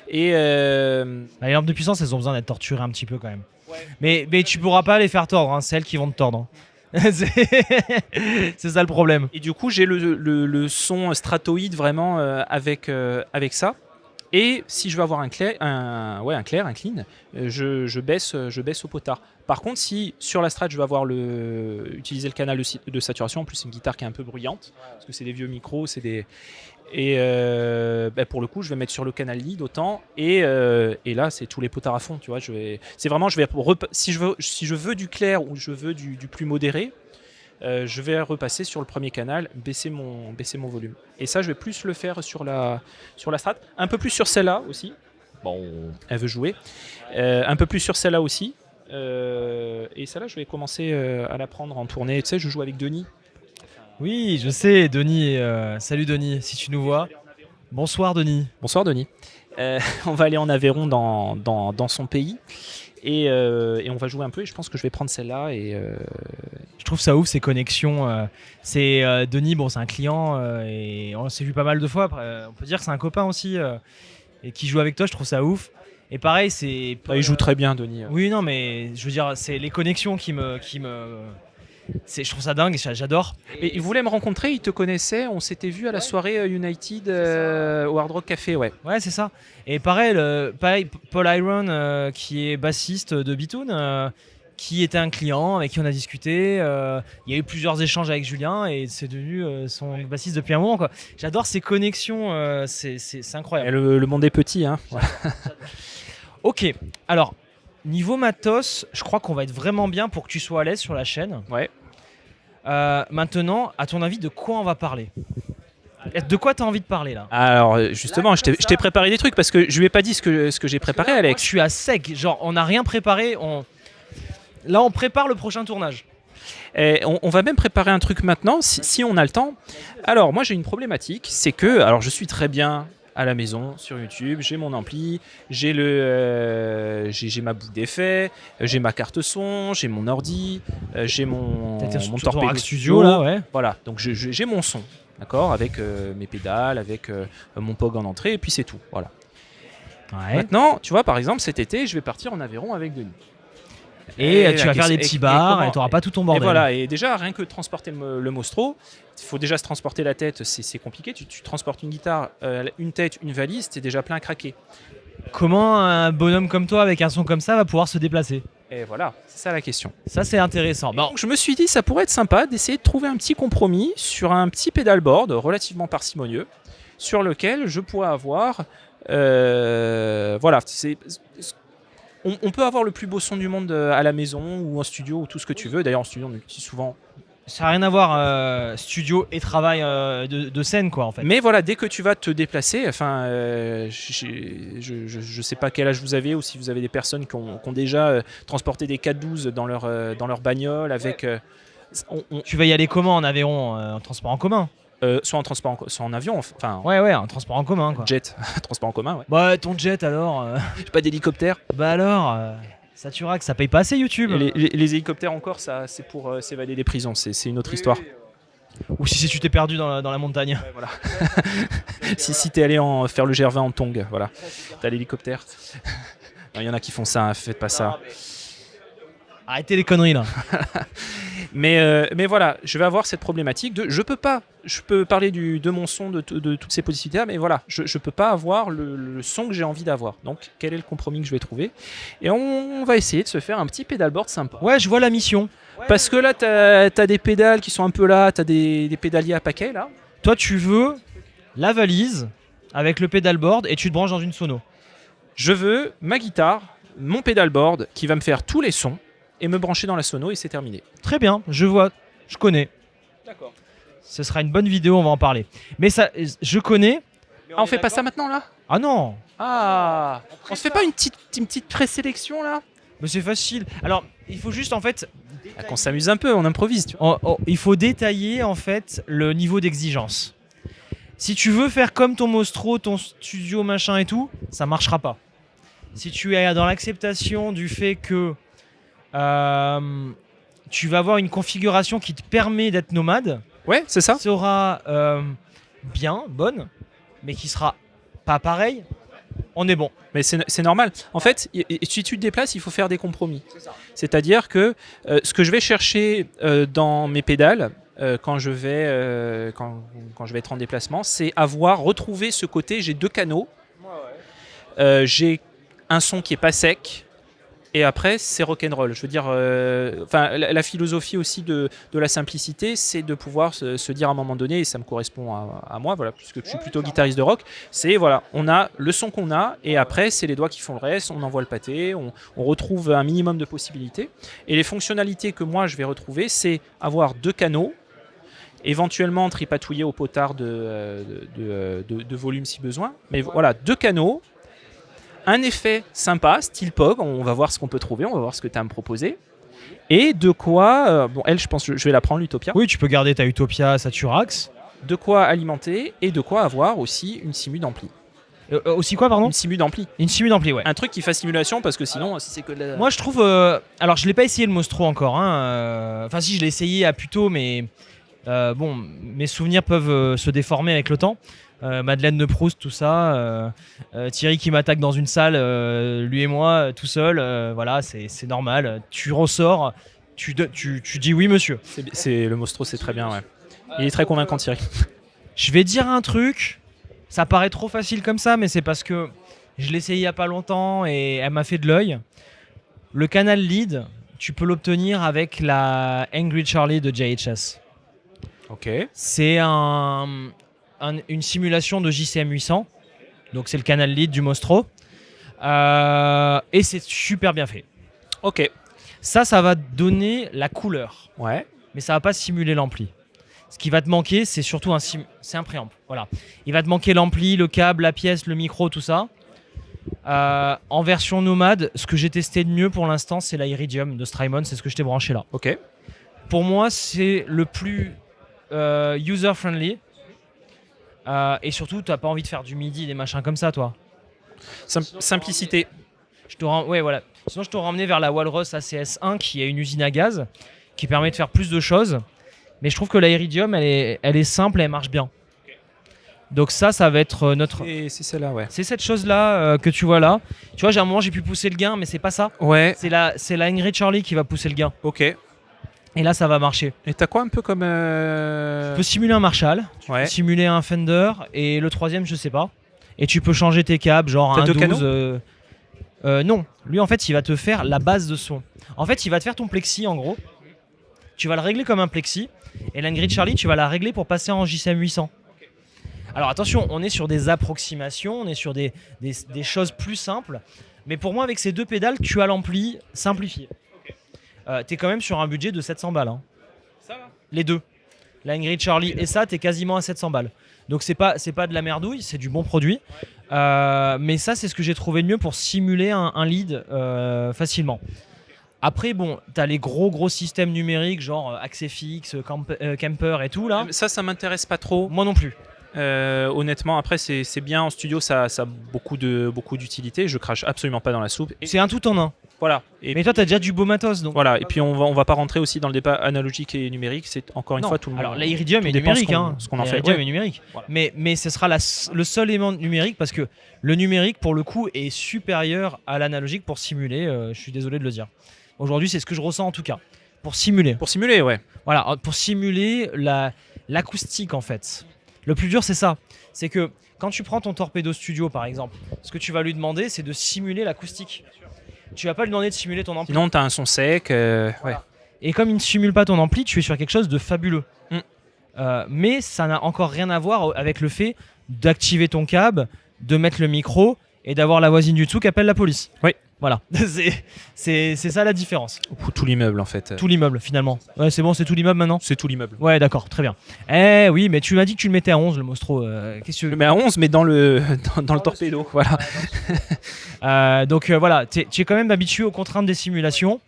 Et les lampes de puissance, elles ont besoin d'être torturées un petit peu quand même. Ouais. Mais tu pourras pas les faire tordre, hein. C'est elles qui vont te tordre. C'est ça le problème. Et du coup, j'ai le son stratoïde vraiment avec ça. Et si je veux avoir un clean, je baisse au potard. Par contre, si sur la Strat, je veux utiliser le canal de saturation, en plus c'est une guitare qui est un peu bruyante, parce que c'est des vieux micros, et pour le coup, je vais mettre sur le canal lead autant, et là, c'est tous les potards à fond, tu vois. Si je veux du clair ou je veux du plus modéré, je vais repasser sur le premier canal, baisser mon volume. Et ça, je vais plus le faire sur la Strat, un peu plus sur celle-là aussi. Bon, elle veut jouer. Un peu plus sur celle-là aussi. Et celle-là, je vais commencer à la prendre en tournée. Tu sais, je joue avec Denis. Oui, je sais, Denis. Salut Denis, si tu nous vois. Bonsoir Denis. Bonsoir Denis. On va aller en Aveyron dans son pays. Et on va jouer un peu et je pense que je vais prendre celle-là. Je trouve ça ouf ces connexions. Denis, bon, c'est un client et on s'est vu pas mal de fois. On peut dire que c'est un copain aussi et qui joue avec toi. Je trouve ça ouf. Et pareil, c'est. Il joue très bien, Denis. Oui, non, mais je veux dire, c'est les connexions qui me. Je trouve ça dingue, j'adore. Et il voulait me rencontrer, il te connaissait, on s'était vu à la soirée United au Hard Rock Café, ouais. Ouais, c'est ça. Et pareil, Paul Iron, qui est bassiste de Bitoon, qui était un client avec qui on a discuté. Il y a eu plusieurs échanges avec Julien et c'est devenu son bassiste depuis un moment, quoi. J'adore ces connexions, c'est incroyable. Et le monde est petit, hein. Voilà. Ok, alors. Niveau matos, je crois qu'on va être vraiment bien pour que tu sois à l'aise sur la chaîne. Ouais. Maintenant, à ton avis, de quoi on va parler ? De quoi tu as envie de parler là ? Alors justement, je t'ai préparé des trucs parce que je lui ai pas dit ce que j'ai préparé, là, Alex. Moi, je suis à sec, genre on n'a rien préparé. Là, on prépare le prochain tournage. Et on va même préparer un truc maintenant, si on a le temps. Alors moi j'ai une problématique, c'est que je suis très bien à la maison sur YouTube, j'ai mon ampli, j'ai ma boucle d'effet, j'ai ma carte son, j'ai mon ordi, j'ai mon Torpedo Studio là, ouais. Voilà, donc j'ai mon son, d'accord, avec mes pédales, avec mon POG en entrée, et puis c'est tout, voilà. Ouais. Maintenant, tu vois, par exemple, cet été, je vais partir en Aveyron avec Denis. Et tu vas faire des petits bars et tu n'auras pas tout ton bordel. Et voilà, et déjà, rien que transporter le Mostro, il faut déjà se transporter la tête, c'est compliqué. Tu transportes une guitare, une tête, une valise, t'es déjà plein à craquer. Comment un bonhomme comme toi, avec un son comme ça, va pouvoir se déplacer ? Et voilà, c'est ça la question. Ça, c'est intéressant. Donc, je me suis dit, ça pourrait être sympa d'essayer de trouver un petit compromis sur un petit pédalboard relativement parcimonieux, sur lequel je pourrais avoir... voilà, on peut avoir le plus beau son du monde à la maison ou en studio ou tout ce que tu veux. D'ailleurs, en studio, on utilise souvent. Ça n'a rien à voir, studio et travail de scène, quoi, en fait. Mais voilà, dès que tu vas te déplacer, enfin, je sais pas quel âge vous avez ou si vous avez des personnes qui ont déjà transporté des 412 dans leur bagnole avec. Tu vas y aller comment en avion, en transport en commun? Soit en transport, soit en avion, enfin. Ouais, en transport en commun, quoi. Jet, transport en commun, ouais. Bah, ton jet alors J'ai pas d'hélicoptère. Bah alors, Saturac, ça paye pas assez YouTube. Les hélicoptères encore, ça, c'est pour s'évader des prisons, c'est une autre histoire. Ou si tu t'es perdu dans la montagne. Ouais, voilà. si t'es allé faire le GR20 en tong, voilà. T'as l'hélicoptère. Il y en a qui font ça, hein, faites pas ça. Arrêtez les conneries là. Mais voilà, je vais avoir cette problématique de je peux parler de mon son, de toutes ces possibilités, mais voilà, je peux pas avoir le son que j'ai envie d'avoir. Donc quel est le compromis que je vais trouver? Et on va essayer de se faire un petit pédalboard sympa. Ouais, je vois la mission. Parce que là, t'as des pédales qui sont un peu là, t'as des pédaliers à paquet là. Toi, tu veux la valise avec le pédalboard et tu te branches dans une sono. Je veux ma guitare, mon pédalboard qui va me faire tous les sons et me brancher dans la sono et c'est terminé. Très bien, je vois, je connais. D'accord. Ce sera une bonne vidéo, on va en parler. Mais ça, je connais. On fait pas ça maintenant là? Ah non. Ah, on se fait pas une petite présélection là? Mais c'est facile. Alors, il faut juste en fait. Qu'on s'amuse un peu, on improvise. Tu vois. Il faut détailler en fait le niveau d'exigence. Si tu veux faire comme ton Mostro, ton studio machin et tout, ça marchera pas. Si tu es dans l'acceptation du fait que tu vas avoir une configuration qui te permet d'être nomade, ouais, c'est ça. Sera bien, bonne, mais qui sera pas pareil. On est bon. Mais c'est normal. En fait, si tu te déplaces, il faut faire des compromis. C'est-à-dire que ce que je vais chercher dans mes pédales, quand je vais être en déplacement, c'est retrouver ce côté, j'ai 2 canaux, j'ai un son qui est pas sec, et après c'est rock'n'roll. Je veux dire, la philosophie aussi de la simplicité, c'est de pouvoir se dire à un moment donné, et ça me correspond à moi, voilà, puisque je suis plutôt guitariste de rock, c'est voilà, on a le son qu'on a, et après c'est les doigts qui font le reste, on envoie le pâté, on retrouve un minimum de possibilités. Et les fonctionnalités que moi je vais retrouver, c'est avoir 2 canaux, éventuellement tripatouiller au potard de volume si besoin, mais voilà, 2 canaux. Un effet sympa, style POG, on va voir ce qu'on peut trouver, on va voir ce que tu as à me proposer. Et de quoi, elle, je pense que je vais la prendre, l'Utopia. Oui, tu peux garder ta Utopia Saturax. De quoi alimenter et de quoi avoir aussi une simu d'ampli. Aussi quoi, pardon? Une simu d'ampli. Une simu d'ampli, ouais. Un truc qui fasse simulation, parce que sinon, si c'est que de la... Moi, je trouve... alors, je l'ai pas essayé le Mostro encore. Enfin, si, je l'ai essayé à plus tôt, mais... bon, mes souvenirs peuvent se déformer avec le temps. Madeleine de Proust, tout ça. Thierry qui m'attaque dans une salle, lui et moi, tout seul. Voilà, c'est normal. Tu ressors, tu dis oui, monsieur. Le Mostro, c'est très bien, ouais. Il est très convaincant, Thierry. Je vais dire un truc. Ça paraît trop facile comme ça, mais c'est parce que je l'ai essayé il y a pas longtemps et elle m'a fait de l'œil. Le canal lead, tu peux l'obtenir avec la Angry Charlie de JHS. Ok. C'est une simulation de JCM 800, donc c'est le canal lead du Mostro, et c'est super bien fait. Ok. Ça va donner la couleur, ouais, mais ça va pas simuler l'ampli. Ce qui va te manquer, c'est surtout c'est un préamp. Voilà. Il va te manquer l'ampli, le câble, la pièce, le micro, tout ça. En version nomade, ce que j'ai testé de mieux pour l'instant, c'est la Iridium de Strymon, c'est ce que je t'ai branché là. Ok. Pour moi, c'est le plus user-friendly. Et surtout, tu n'as pas envie de faire du MIDI, des machins comme ça, toi. Simplicité. Ouais, voilà. Sinon, je t'aurais emmené vers la Walrus ACS1 qui a une usine à gaz qui permet de faire plus de choses. Mais je trouve que la Iridium, elle est simple et elle marche bien. Donc ça va être notre... Et c'est celle-là, ouais. C'est cette chose-là que tu vois là. Tu vois, j'ai un moment, j'ai pu pousser le gain, mais c'est pas ça. Ouais. C'est la Ingrid Charlie qui va pousser le gain. Ok. Et là, ça va marcher. Et t'as quoi un peu comme... Tu peux simuler un Marshall, tu peux simuler un Fender, et le troisième, je sais pas. Et tu peux changer tes câbles, genre un 12... non, lui en fait, il va te faire la base de son. En fait, il va te faire ton plexi en gros. Tu vas le régler comme un plexi. Et l'Ingrid Charlie, tu vas la régler pour passer en JCM 800. Alors attention, on est sur des approximations, on est sur des choses plus simples. Mais pour moi, avec ces 2 pédales, tu as l'ampli simplifié. T'es quand même sur un budget de 700 balles. Hein. Ça va. Les deux. La Ingrid Charlie et ça, t'es quasiment à 700 balles. Donc c'est pas de la merdouille, c'est du bon produit. Mais ça, c'est ce que j'ai trouvé de mieux pour simuler un lead facilement. Après, bon, t'as les gros systèmes numériques, genre Axefix, Camper et tout là. Ça m'intéresse pas trop. Moi non plus. Honnêtement, après, c'est bien en studio, ça a beaucoup d'utilité. Je crache absolument pas dans la soupe. Et C'est un tout en un. voilà. Et Mais toi, t'as déjà du beau matos, donc. voilà. Et puis on va pas rentrer aussi dans le débat analogique et numérique. C'est encore une Non. fois tout le monde. Alors, l'Iridium est dépend numérique. ce qu'on en fait. L'Iridium Ouais. est numérique. Voilà. Mais ce sera le seul élément numérique parce que le numérique, pour le coup, est supérieur à l'analogique pour simuler. Je suis désolé de le dire. Aujourd'hui, c'est ce que je ressens en tout cas. Pour simuler. Pour simuler, ouais. Voilà, pour simuler l'acoustique en fait. Le plus dur, c'est ça. C'est que quand tu prends ton Torpedo Studio par exemple, ce que tu vas lui demander, c'est de simuler l'acoustique. Tu vas pas lui demander de simuler ton ampli. Sinon, tu as un son sec. Ouais. Et comme il ne simule pas ton ampli, tu es sur quelque chose de fabuleux. Mm. Mais ça n'a encore rien à voir avec le fait d'activer ton câble, de mettre le micro et d'avoir la voisine du dessous qui appelle la police. Oui. Voilà, c'est ça la différence. Ou tout l'immeuble, en fait. Tout l'immeuble finalement. Ouais, c'est bon, c'est tout l'immeuble maintenant. C'est tout l'immeuble. Ouais, d'accord, très bien. Eh oui, mais tu m'as dit que tu le mettais à 11, le Mostro. Qu'est-ce que Je le mets à 11, mais dans le torpedo. Voilà. donc voilà, tu es quand même habitué aux contraintes des simulations.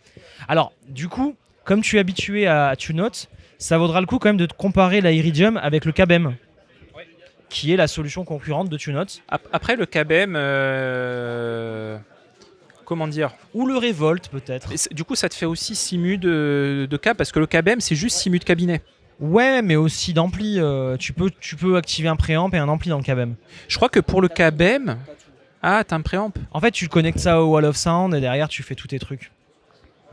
Alors, du coup, comme tu es habitué à TuneNote, ça vaudra le coup quand même de te comparer la Iridium avec le KBM, qui est la solution concurrente de TuneNote. Après, le KBM... comment dire? Ou le Revolt peut-être. Du coup, ça te fait aussi simu de câble, parce que le KBM, c'est juste simu de cabinet. Ouais, mais aussi d'ampli. Tu peux activer un préamp et un ampli dans le KBM. Je crois que pour le KBM... Ah, t'as un préamp. En fait, tu connectes ça au Wall of Sound et derrière, tu fais tous tes trucs.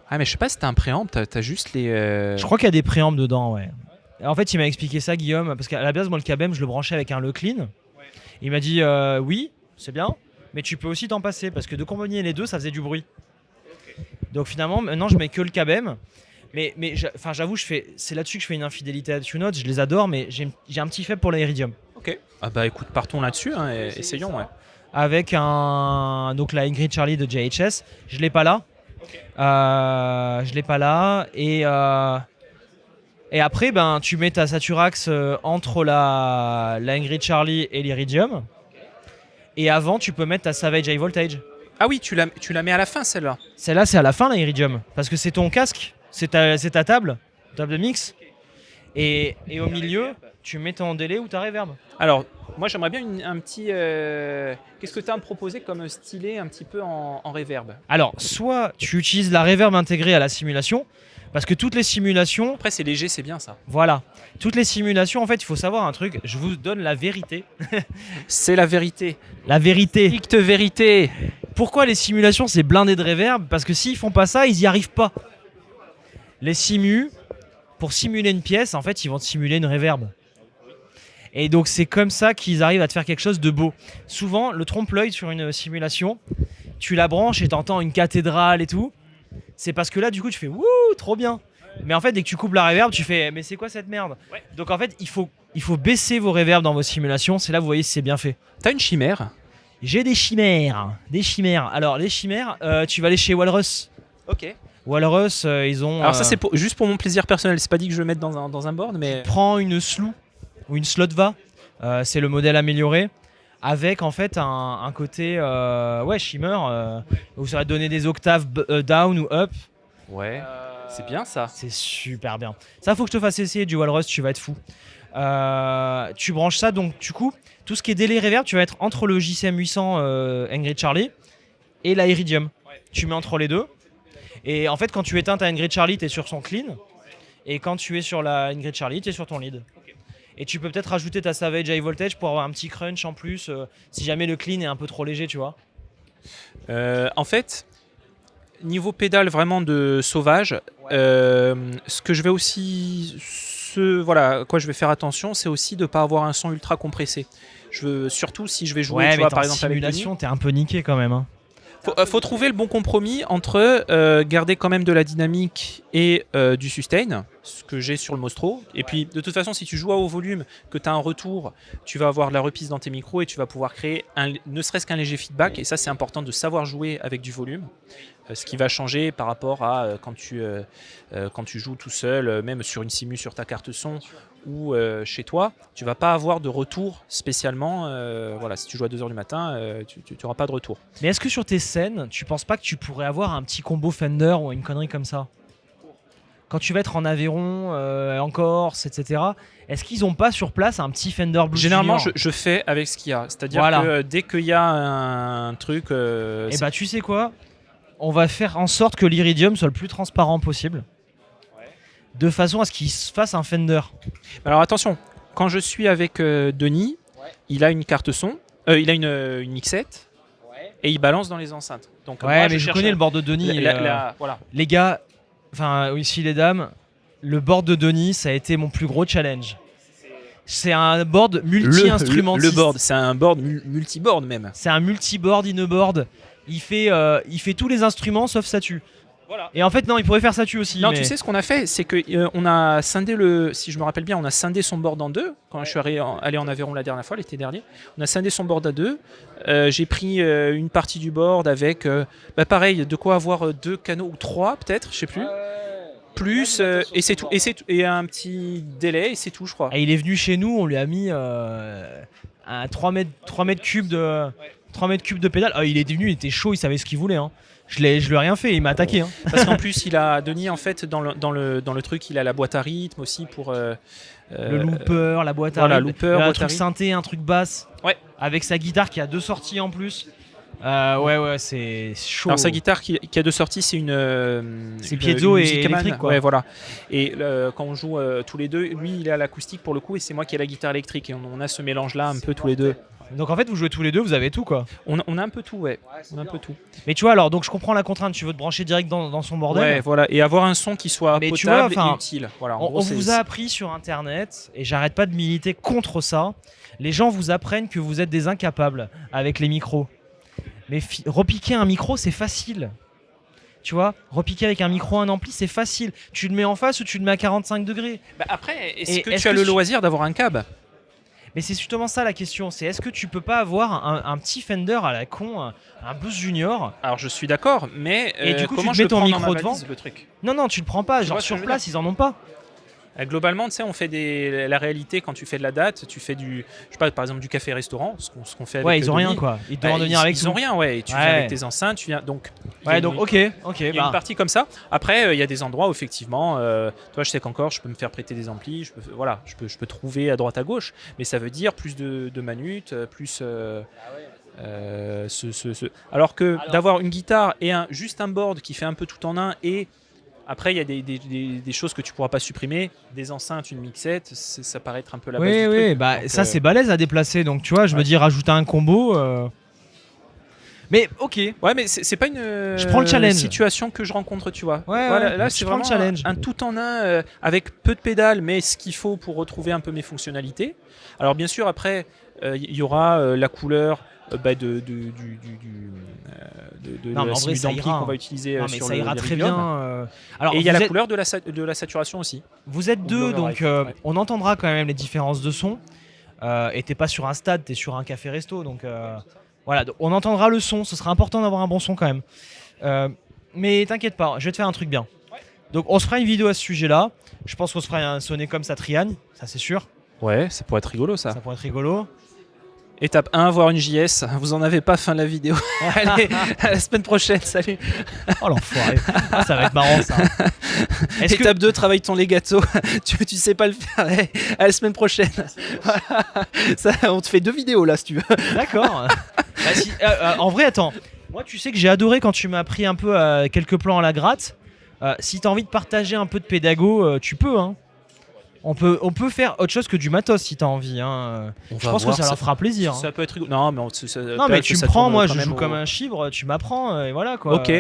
Ah, mais je sais pas si t'as un préamp, t'as juste les... Je crois qu'il y a des préamps dedans, ouais. En fait, il m'a expliqué ça, Guillaume, parce qu'à la base, moi, le KBM, je le branchais avec un Leclean. Il m'a dit, oui, c'est bien, mais tu peux aussi t'en passer, parce que de combiner les deux, ça faisait du bruit. Donc finalement, maintenant, je mets que le KBM. Mais j'avoue, c'est là-dessus que je fais une infidélité à TuneNote. Je les adore, mais j'ai un petit faible pour la Iridium. Ok. Ah bah écoute, partons là-dessus, hein, et essayons, ouais. Avec donc la Ingrid Charlie de JHS. Je l'ai pas là. Je l'ai pas là. Et après, ben, tu mets ta Saturax entre la Ingrid Charlie et l'Iridium. Et avant, tu peux mettre ta Savage High Voltage. Ah oui, tu la mets à la fin, celle-là. Celle-là, c'est à la fin, la Iridium. Parce que c'est ton casque, c'est ta table de mix. Et au milieu, tu mets ton délai ou ta reverb. Alors, moi, j'aimerais bien un petit... Qu'est-ce que tu as à me proposer comme stylet un petit peu en reverb? Alors, soit tu utilises la reverb intégrée à la simulation, parce que toutes les simulations... Après, c'est léger, c'est bien ça. Voilà. Toutes les simulations, en fait, il faut savoir un truc. Je vous donne la vérité. C'est la vérité. La vérité. Stricte vérité. Pourquoi les simulations, c'est blindé de reverb? Parce que s'ils font pas ça, ils y arrivent pas. Les simus, pour simuler une pièce, en fait, ils vont te simuler une reverb. Et donc, c'est comme ça qu'ils arrivent à te faire quelque chose de beau. Souvent, le trompe-l'œil sur une simulation, tu la branches et t'entends une cathédrale et tout. C'est parce que là, du coup, tu fais « Wouh, trop bien !» Mais en fait, dès que tu coupes la reverb, tu fais « Mais c'est quoi cette merde ?» Donc en fait, il faut baisser vos reverbs dans vos simulations. C'est là vous voyez si c'est bien fait. T'as une chimère? J'ai des chimères. Alors, les chimères, tu vas aller chez Walrus. Ok. Walrus, ils ont... Alors ça, c'est juste pour mon plaisir personnel. C'est pas dit que je le mette dans un board, mais... Prends une Slough ou une Slotva. C'est le modèle amélioré. Avec en fait un côté shimmer où ça va te donner des octaves down ou up. Ouais, c'est bien ça. C'est super bien. Ça, faut que je te fasse essayer du Walrus, tu vas être fou. Tu branches ça, donc du coup, tout ce qui est délai reverb, tu vas être entre le JCM 800 Ingrid Charlie et la Iridium. Tu mets entre les deux. Et en fait, quand tu éteins ta Ingrid Charlie, tu es sur son clean. Et quand tu es sur la Ingrid Charlie, tu es sur ton lead. Et tu peux peut-être rajouter ta Savage High Voltage pour avoir un petit crunch en plus si jamais le clean est un peu trop léger, tu vois. En fait, niveau pédale vraiment de sauvage, ce que je vais aussi... Voilà, quoi je vais faire attention, c'est aussi de ne pas avoir un son ultra compressé. Surtout si je vais jouer, tu vois, par exemple avec simulation, t'es un peu niqué quand même. Hein. Faut trouver le bon compromis entre garder quand même de la dynamique et du sustain. ce que j'ai sur le Mostro. Et puis, de toute façon, si tu joues à haut volume, que tu as un retour, tu vas avoir de la reprise dans tes micros et tu vas pouvoir créer ne serait-ce qu'un léger feedback. Et ça, c'est important de savoir jouer avec du volume. Ce qui va changer par rapport à quand tu joues tout seul, même sur une simu sur ta carte son ou chez toi, tu vas pas avoir de retour spécialement. Voilà, si tu joues à 2h du matin, tu n'auras pas de retour. Mais est-ce que sur tes scènes, tu penses pas que tu pourrais avoir un petit combo Fender ou une connerie comme ça? Quand tu vas être en Aveyron, en Corse, etc., est-ce qu'ils n'ont pas sur place un petit Fender Blues Généralement, Junior? je fais avec ce qu'il y a. C'est-à-dire Voilà. que dès qu'il y a un truc... Et bah tu sais quoi? On va faire en sorte que l'Iridium soit le plus transparent possible. De façon à ce qu'il se fasse un Fender. Alors attention, quand je suis avec Denis, il a une carte son, il a une mixette, et il balance dans les enceintes. Donc, Ouais, moi, mais je cherche connais le board de Denis. voilà. Les gars, enfin ici les dames, le board de Denis, ça a été mon plus gros challenge. C'est un board multi-instrumentiste. Le board, c'est un board multi-board même. C'est un multi-board, in-board. Il fait tous les instruments sauf Satu. Voilà. Et en fait, non, il pourrait faire Satu aussi. Non, mais... tu sais ce qu'on a fait, c'est que on a scindé si je me rappelle bien, on a scindé son board en deux. Quand je suis allé en Aveyron la dernière fois, l'été dernier, on a scindé son board à deux. J'ai pris une partie du board avec, pareil, de quoi avoir 2 canaux ou 3 peut-être, je sais plus. Plus et c'est tout, et un petit délai et c'est tout, je crois. Et il est venu chez nous, on lui a mis un 3 mètres cubes de pédale. Il est venu, il était chaud, il savait ce qu'il voulait. Hein. Je lui ai rien fait, il m'a attaqué. Hein. Parce qu'en plus, Denis, en fait, dans le truc, il a la boîte à rythme aussi pour le looper, la boîte à voilà, rythme, looper, un boîte truc à rythme. synthé, un truc basse. Ouais. Avec sa guitare qui a 2 sorties en plus. Ouais, c'est chaud. Alors sa guitare qui a 2 sorties, c'est une piezo et Music Man. électrique, quoi. Ouais, voilà. Et quand on joue tous les deux, lui il est à l'acoustique pour le coup et c'est moi qui ai la guitare électrique et on a ce mélange là un peu tous les deux. Donc en fait, vous jouez tous les deux, vous avez tout quoi. On a un peu tout, ouais. On a un peu tout. Mais tu vois, alors donc je comprends la contrainte. Tu veux te brancher direct dans son bordel. Ouais, voilà. Et avoir un son qui soit Mais tu vois, potable et utile. Voilà. On vous a appris sur Internet, et j'arrête pas de militer contre ça. Les gens vous apprennent que vous êtes des incapables avec les micros. Mais repiquer un micro, c'est facile. Tu vois, repiquer avec un micro, un ampli, c'est facile. Tu le mets en face ou tu le mets à 45 degrés. Après, est-ce que tu as le loisir d'avoir un cab? Mais c'est justement ça la question, c'est est-ce que tu peux pas avoir un petit Fender à la con, un Blues Junior? Alors je suis d'accord, mais et du coup comment tu te je mets ton prends micro dans ma devant valise, le truc? Non, tu le prends pas, Tu genre vois ce que sur je veux place ils en ont pas. Globalement, tu sais, on fait la réalité quand tu fais de la date, tu fais je sais pas, par exemple du café-restaurant, ce qu'on fait avec Ouais, ils ont Denis. rien quoi, ils doivent en venir avec Ils ont rien, ouais, et tu viens avec tes enceintes, tu viens donc. Ouais, donc ok. Il y a une partie comme ça. Après, il y a des endroits où effectivement, toi, je sais qu'encore, je peux me faire prêter des amplis, je peux trouver à droite à gauche, mais ça veut dire plus de manutes, plus. Alors que d'avoir une guitare et juste un board qui fait un peu tout en un et après, il y a des choses que tu pourras pas supprimer, des enceintes, une mixette, ça paraît être un peu la base du truc. Oui, bah donc, ça c'est balèze à déplacer, donc tu vois, je me dis rajouter un combo. Mais ok. Ouais, mais c'est pas je prends le challenge. Situation que je rencontre, tu vois. Ouais, voilà, là, je c'est prends le vraiment challenge. un tout en un avec peu de pédales, mais ce qu'il faut pour retrouver un peu mes fonctionnalités. Alors bien sûr, après, il y aura la couleur. De la simu d'ampli qu'on va utiliser non, mais sur ça le ira très Iridium. bien. Alors, et il y a la couleur de la saturation aussi. Vous êtes deux, donc on entendra quand même les différences de son. Et t'es pas sur un stade, t'es sur un café-resto. Donc voilà, donc, on entendra le son. Ce sera important d'avoir un bon son quand même. Mais t'inquiète pas, je vais te faire un truc bien. Donc on se fera une vidéo à ce sujet-là. Je pense qu'on se fera un sonné comme Satrian, ça c'est sûr. Ouais, ça pourrait être rigolo ça. Ça pourrait être rigolo. Étape 1, voir une JS. Vous en avez pas, fin de la vidéo. Allez, à la semaine prochaine, salut. Oh l'enfoiré. Ça va être marrant ça. Étape 2, travaille ton legato. tu sais pas le faire. Allez, à la semaine prochaine. Voilà. Ça, on te fait 2 vidéos là si tu veux. D'accord. En vrai, attends. Moi, tu sais que j'ai adoré quand tu m'as appris un peu quelques plans à la gratte. Si t'as envie de partager un peu de pédago, tu peux. Hein. On peut faire autre chose que du matos si t'as envie. Hein. Je pense que ça leur fera plaisir. Ça peut être rigolo. Non, mais tu me prends, moi je joue comme un chibre, tu m'apprends et voilà quoi. Ok.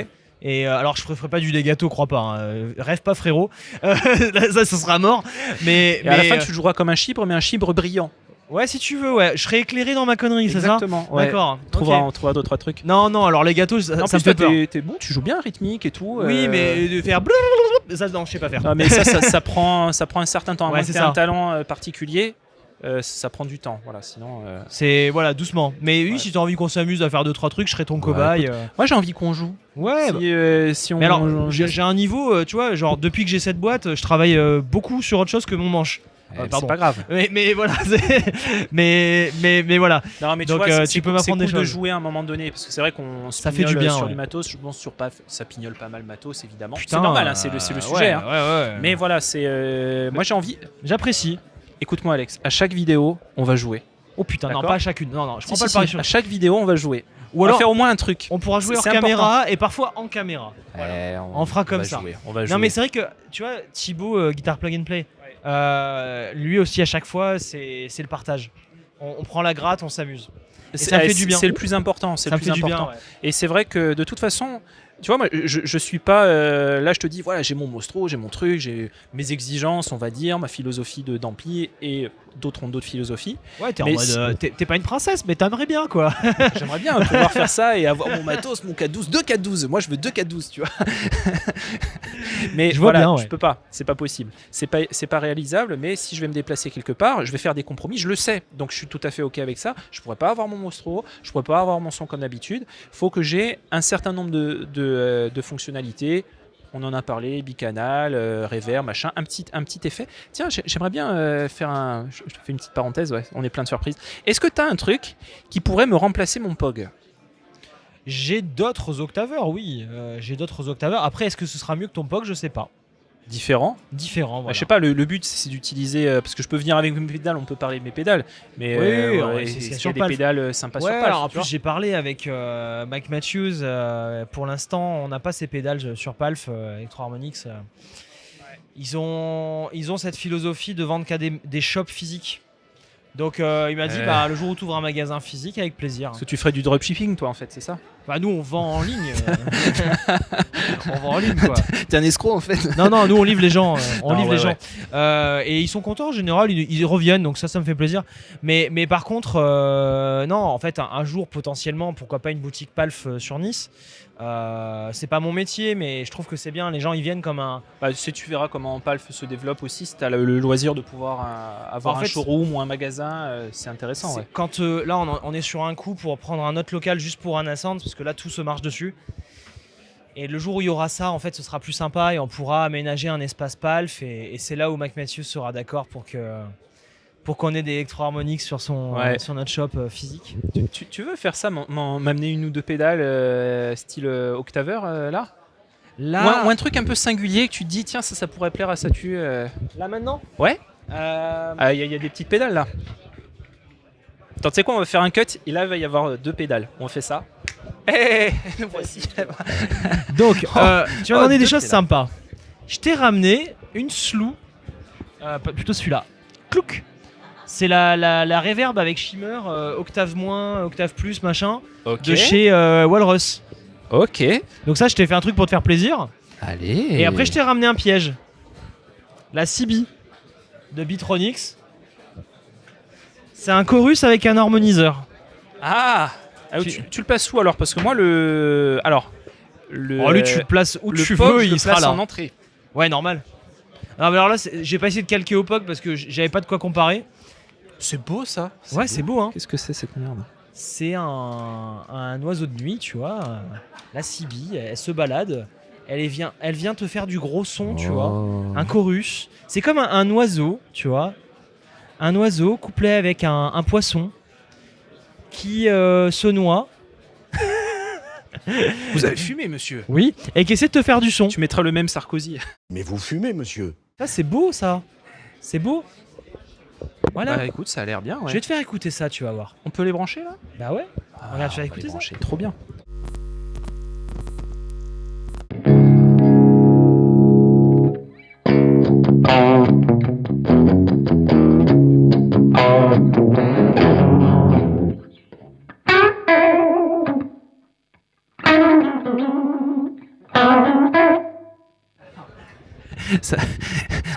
Et alors je ferai pas du legato, crois pas. Hein. Rêve pas frérot. Ça, ce sera mort. Mais à la fin, tu joueras comme un chibre, mais un chibre brillant. Ouais, si tu veux, ouais. Je serai éclairé dans ma connerie, c'est ça? Exactement. Ouais. D'accord. On ok. trouvera d'autres trucs. Non, alors les gâteaux, ça En me plus, fait toi, peur. t'es bon, tu joues bien rythmique et tout. Oui, mais de faire blablabla, ça, non, je sais pas faire. Ah, mais ça prend un certain temps. À Ouais, moins que c'est t'aies ça. un talent particulier, ça prend du temps. Voilà, sinon. C'est, voilà, doucement. Mais oui, Ouais. si t'as envie qu'on s'amuse à faire 2-3 trucs, je serai ton cobaye. Moi, j'ai envie qu'on joue. Ouais, bah. Si on. Mais alors, j'ai un niveau, tu vois, genre depuis que j'ai cette boîte, je travaille beaucoup sur autre chose que mon manche. C'est pardon. pas grave. Mais voilà, mais voilà. Non, mais Donc, tu vois, tu peux m'apprendre c'est des cool de choses. jouer à un moment donné parce que c'est vrai qu'on se Ça fait du pignole bien, sur ouais. du matos. Je pense sur PAF, ça pignole pas mal matos évidemment. Putain, C'est normal, hein, c'est le sujet. Ouais, hein. ouais. Mais voilà, c'est. Moi, j'ai envie. J'apprécie. Écoute-moi, Alex. À chaque vidéo, on va jouer. Oh putain, non, D'accord. pas à chacune. Non, je prends Si, pas si, le pari si. sur. À chaque vidéo, on va jouer. Ou On va alors, faire au moins un truc. on pourra jouer hors C'est caméra et parfois en caméra. On fera comme va ça. jouer, on va jouer. Non, mais c'est vrai que, tu vois, Thibaut, Guitar Plug and Play, lui aussi, à chaque fois, c'est le partage. On prend la gratte, on s'amuse. ça me fait du bien. C'est le plus important. C'est Ça le me plus fait du bien. important. Ouais. Et c'est vrai que de toute façon, tu vois, moi, je suis pas. Là, je te dis, voilà, j'ai mon Mostro, j'ai mon truc, j'ai mes exigences, on va dire, ma philosophie d'ampli, et d'autres ont d'autres philosophies. Ouais, t'es en Mais mode. T'es pas une princesse, mais t'aimerais bien, quoi. J'aimerais bien pouvoir faire ça et avoir mon matos, mon 412, deux 412. Moi, je veux deux 412, tu vois. Mais Je vois voilà, bien, ouais. je peux pas. C'est pas possible. C'est pas réalisable. Mais si je vais me déplacer quelque part, je vais faire des compromis. Je le sais. Donc, je suis tout à fait ok avec ça. Je pourrais pas avoir mon Mostro. Je pourrais pas avoir mon son comme d'habitude. Faut que j'ai un certain nombre de fonctionnalités. On en a parlé, bicanal, reverb, machin, un petit effet. Tiens, j'aimerais bien faire un. Je te fais une petite parenthèse, ouais, on est plein de surprises. Est-ce que tu as un truc qui pourrait me remplacer mon POG? J'ai d'autres octaveurs, oui. J'ai d'autres octaveurs. Après, est-ce que ce sera mieux que ton POG? Je sais pas. Différent? Différent, voilà. Je sais pas, le but c'est d'utiliser. Parce que je peux venir avec mes pédales, on peut parler de mes pédales. Mais Oui, ouais, c'est est-ce qu'il y sur a des Palf. pédales sympas Ouais, sur Palf, alors en tu vois. plus j'ai parlé avec Mike Matthews. Pour l'instant, on n'a pas ces pédales sur Palf, Electro Harmonix. Ils ont cette philosophie de vendre qu'à des shops physiques. Donc il m'a dit le jour où tu ouvres un magasin physique, avec plaisir. Parce que tu ferais du dropshipping, toi, en fait, c'est ça? Bah nous on vend en ligne. On vend en ligne, quoi. T'es un escroc, en fait. Non, nous on livre les gens. On Non, livre ouais, les gens. Et ils sont contents en général, ils reviennent, donc ça me fait plaisir. Mais par contre, non, en fait, un jour potentiellement, pourquoi pas une boutique Palf sur Nice. C'est pas mon métier, mais je trouve que c'est bien. Les gens ils viennent comme un. Bah, tu verras comment Palf se développe aussi. Si tu as le loisir de pouvoir avoir En un fait, showroom ou un magasin, c'est intéressant. Ouais. Quand là on est sur un coup pour prendre un autre local juste pour un Ascend, parce que là tout se marche dessus. Et le jour où il y aura ça, en fait, ce sera plus sympa et on pourra aménager un espace Palf. Et c'est là où Mike Matthews sera d'accord pour qu'on ait des Electro Harmonix sur notre shop physique. Tu veux faire ça, m'amener une ou deux pédales style Octaveur là Là, ou un truc un peu singulier que tu te dis, tiens, ça pourrait plaire à Satu. là maintenant. Ouais. Il y a des petites pédales là. Attends, tu sais quoi, on va faire un cut et là il va y avoir deux pédales. On fait ça. Nous voici. Donc, tu vas demander des deux choses pédales. sympas. Je t'ai ramené une Slough, plutôt celui-là. Clouc. C'est la reverb avec shimmer, octave moins, octave plus, machin, Ok. de chez Walrus. Ok. Donc ça, je t'ai fait un truc pour te faire plaisir. Allez. Et après, je t'ai ramené un piège. La CB de Bitronix. C'est un chorus avec un harmoniseur. Tu le places où alors? Parce que moi Lui, tu le places où tu POG, veux, je le il sera place là. en entrée. Ouais, normal. Non, mais alors là, j'ai pas essayé de calquer au POG parce que j'avais pas de quoi comparer. C'est beau ça. Ouais, c'est beau, hein. Qu'est-ce que c'est cette merde? C'est un oiseau de nuit, tu vois. La CB, elle se balade. Elle vient te faire du gros son, tu vois. Un chorus. C'est comme un oiseau, tu vois. Un oiseau couplé avec un poisson qui se noie. Vous avez fumé, monsieur. Oui. Et qui essaie de te faire du son. Tu mettras le même Sarkozy. Mais vous fumez, monsieur. Ça, c'est beau, ça. C'est beau. Voilà. Bah écoute, ça a l'air bien. Ouais. Je vais te faire écouter ça, tu vas voir. On peut les brancher là? Bah ouais. Regarde, tu vas on va écouter les ça. brancher. Trop bien.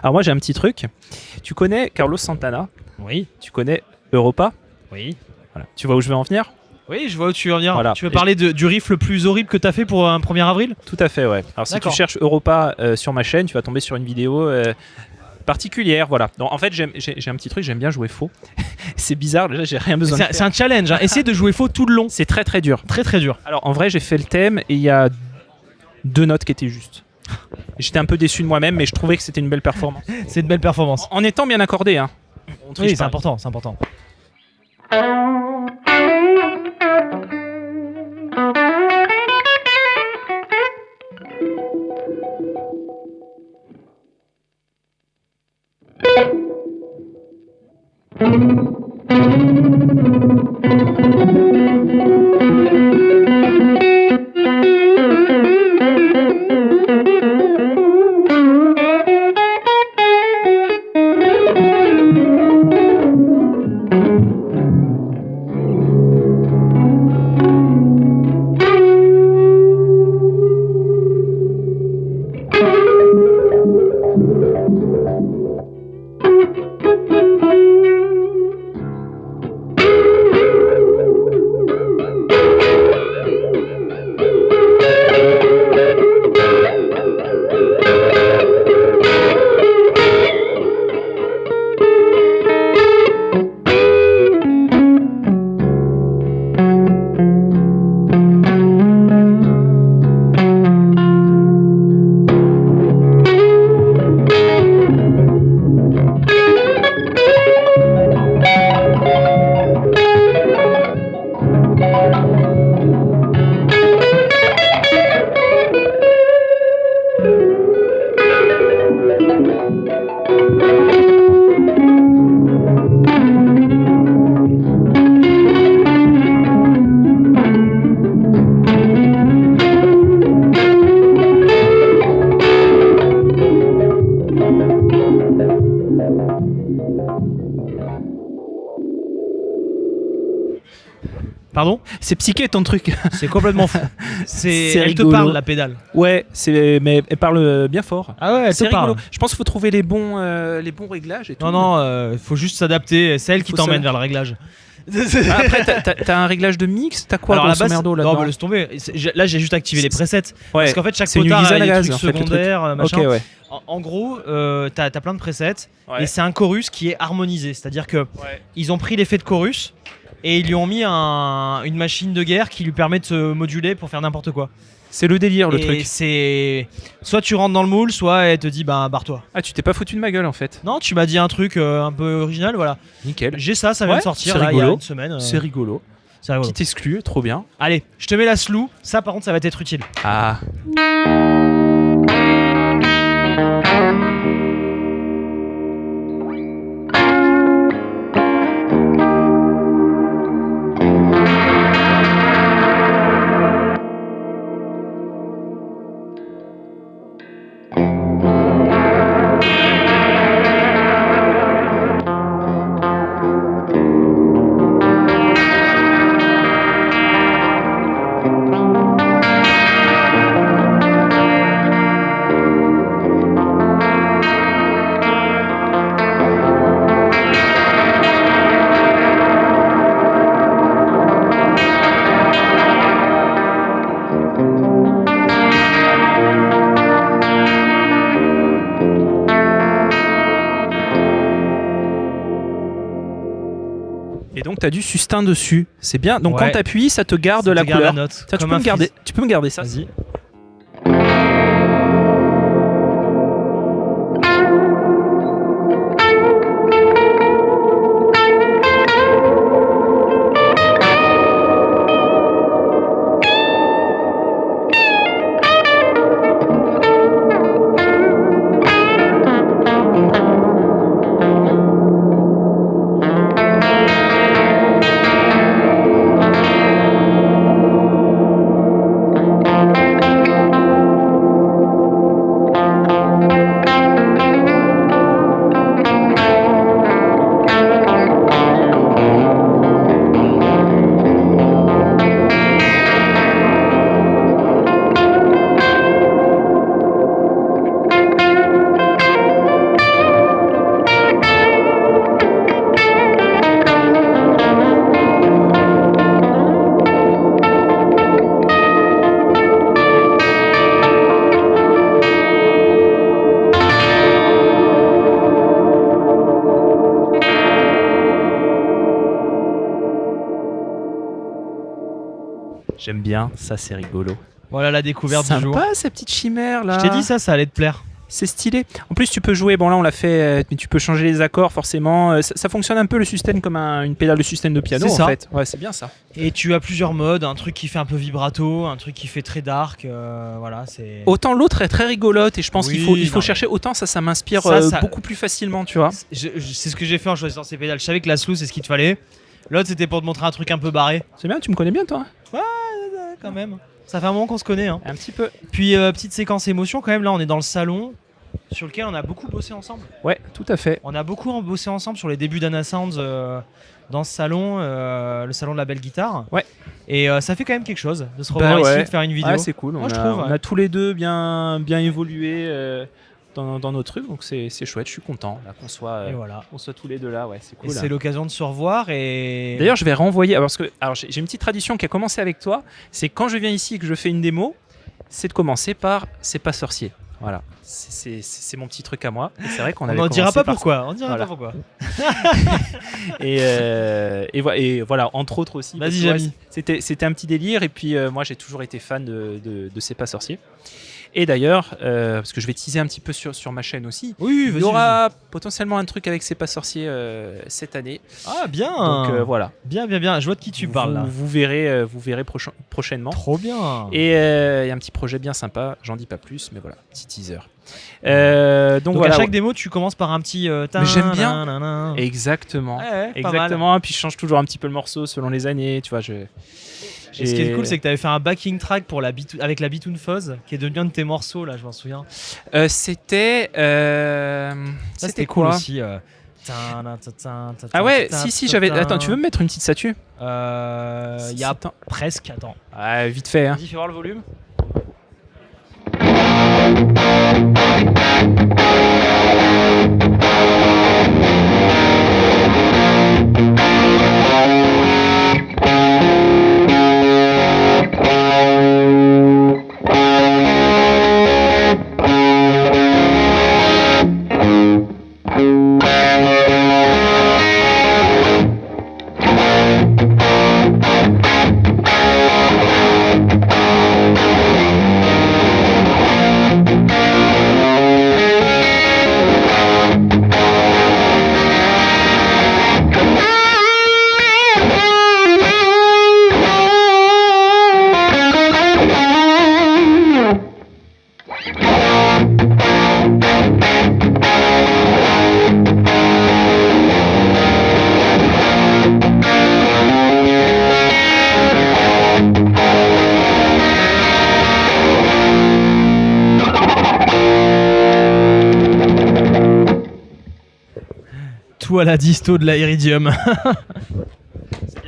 Alors moi j'ai un petit truc. Tu connais Carlos Santana? Oui. Tu connais Europa. Oui. Voilà. Tu vois où je veux en venir? Oui, je vois où tu veux venir. Voilà. Tu veux parler du riff le plus horrible que t'as fait pour un 1er avril? Tout à fait, ouais. Alors si tu D'accord. cherches Europa sur ma chaîne, tu vas tomber sur une vidéo particulière, voilà. Donc en fait, j'ai un petit truc, j'aime bien jouer faux. C'est bizarre, déjà j'ai rien besoin de C'est faire. un challenge, hein. Essayez de jouer faux tout le long. C'est très très dur. Très très dur. Alors en vrai, j'ai fait le thème et il y a 2 notes qui étaient justes. J'étais un peu déçu de moi-même, mais je trouvais que c'était une belle performance. C'est une belle performance. En étant bien accordé, hein. On triche Oui, c'est pas. important, c'est important. Pardon? C'est psyché ton truc. C'est complètement fou. Elle te rigolo. parle, la pédale. Ouais, mais elle parle bien fort. Ah ouais, elle C'est te parle. rigolo. Je pense qu'il faut trouver les bons réglages et tout. Non, faut juste s'adapter. C'est elle qui Faut t'emmène ça. vers le réglage. Ah, après, t'as un réglage de mix. T'as quoi Alors, à la grosso base, merdo non, là-dedans? bah, laisse tomber. Là, j'ai juste activé les presets. Ouais. Parce qu'en fait, chaque C'est une potard usine a à des gaz, trucs en fait, le truc. secondaires, machin. Ok, ouais. En gros, t'as plein de presets. Ouais. Et c'est un chorus qui est harmonisé. C'est-à-dire que Ouais. ils ont pris l'effet de chorus et ils lui ont mis une machine de guerre qui lui permet de se moduler pour faire n'importe quoi. C'est le délire, le et truc. c'est soit tu rentres dans le moule, soit elle te dit bah barre-toi. Ah, tu t'es pas foutu de ma gueule en fait. Non, tu m'as dit un truc un peu original, voilà. Nickel. J'ai ça vient Ouais, de sortir c'est là il y a rigolo. une semaine. C'est rigolo. C'est rigolo. Petit exclu, trop bien. Allez, je te mets la slew. Ça par contre, ça va t'être utile. Ah. Et donc t'as du sustain dessus, c'est bien. Donc Ouais. quand t'appuies, ça te garde Ça la te garde couleur. la note, Ça, tu comme peux un me garder. frizz. Tu peux me garder ça. Vas-y. J'aime bien, ça c'est rigolo. Voilà la découverte du jour. Sympa cette petite chimère là. Je t'ai dit ça allait te plaire. C'est stylé. En plus, tu peux jouer. Bon, là, on l'a fait, mais tu peux changer les accords forcément. Ça fonctionne un peu le sustain comme une pédale de sustain de piano C'est en ça. fait. Ouais, c'est bien ça. Et tu as plusieurs modes, un truc qui fait un peu vibrato, un truc qui fait très dark. Voilà, c'est. Autant l'autre est très rigolote et je pense Oui, qu'il faut non, chercher. Autant ça m'inspire Ça- beaucoup plus facilement, tu vois. C'est ce que j'ai fait en choisissant ces pédales. Je savais que la slow c'est ce qu'il te fallait. L'autre c'était pour te montrer un truc un peu barré. C'est bien, tu me connais bien, toi. Quand même. Ça fait un moment qu'on se connaît. Hein. Un petit peu. Puis petite séquence émotion quand même. Là on est dans le salon sur lequel on a beaucoup bossé ensemble. Ouais, tout à fait. On a beaucoup bossé ensemble sur les débuts d'Anna Sounds dans ce salon, le salon de la belle guitare. Ouais. Et ça fait quand même quelque chose de se revoir ici, de faire une vidéo. Ouais, c'est cool. Moi, je trouve, on a tous les deux bien évolué dans nos trucs, donc c'est chouette. Je suis content là, qu'on soit tous les deux là. Ouais, c'est cool. Et c'est l'occasion de se revoir. Et d'ailleurs, je vais renvoyer. Alors j'ai une petite tradition qui a commencé avec toi. C'est quand je viens ici et que je fais une démo, c'est de commencer par C'est pas sorcier. Voilà, c'est mon petit truc à moi. Et c'est vrai qu'on avait n'en dira pas par pourquoi. On dira Voilà. pas pourquoi. et voilà, entre autres aussi. Vas-y, parce que, Jamy. C'était un petit délire. Et puis moi, j'ai toujours été fan de C'est pas sorcier. Et d'ailleurs, parce que je vais teaser un petit peu sur ma chaîne aussi. Oui, Il y aura potentiellement un truc avec C'est pas sorcier cette année. Ah bien. Donc voilà. Bien. Je vois de qui tu parles là. Vous verrez prochainement. Trop bien. Et il y a un petit projet bien sympa, j'en dis pas plus, mais voilà, petit teaser. Donc à voilà. chaque démo, tu commences par un petit. Mais j'aime bien. Exactement. Ouais, pas Exactement. Puis je change toujours un petit peu le morceau selon les années, tu vois. Et ce qui est cool, c'est que tu avais fait un backing track pour avec la Bitoon Fuzz, qui est devenu un de tes morceaux là, je m'en souviens. C'était. Ça c'était cool quoi aussi. Ah ouais, si j'avais. Attends, tu veux me mettre une petite statue? Il y a presque. Attends. Ah, vite fait. Hein. Vas-y, fais voir le volume. Tout à la disto de la Iridium.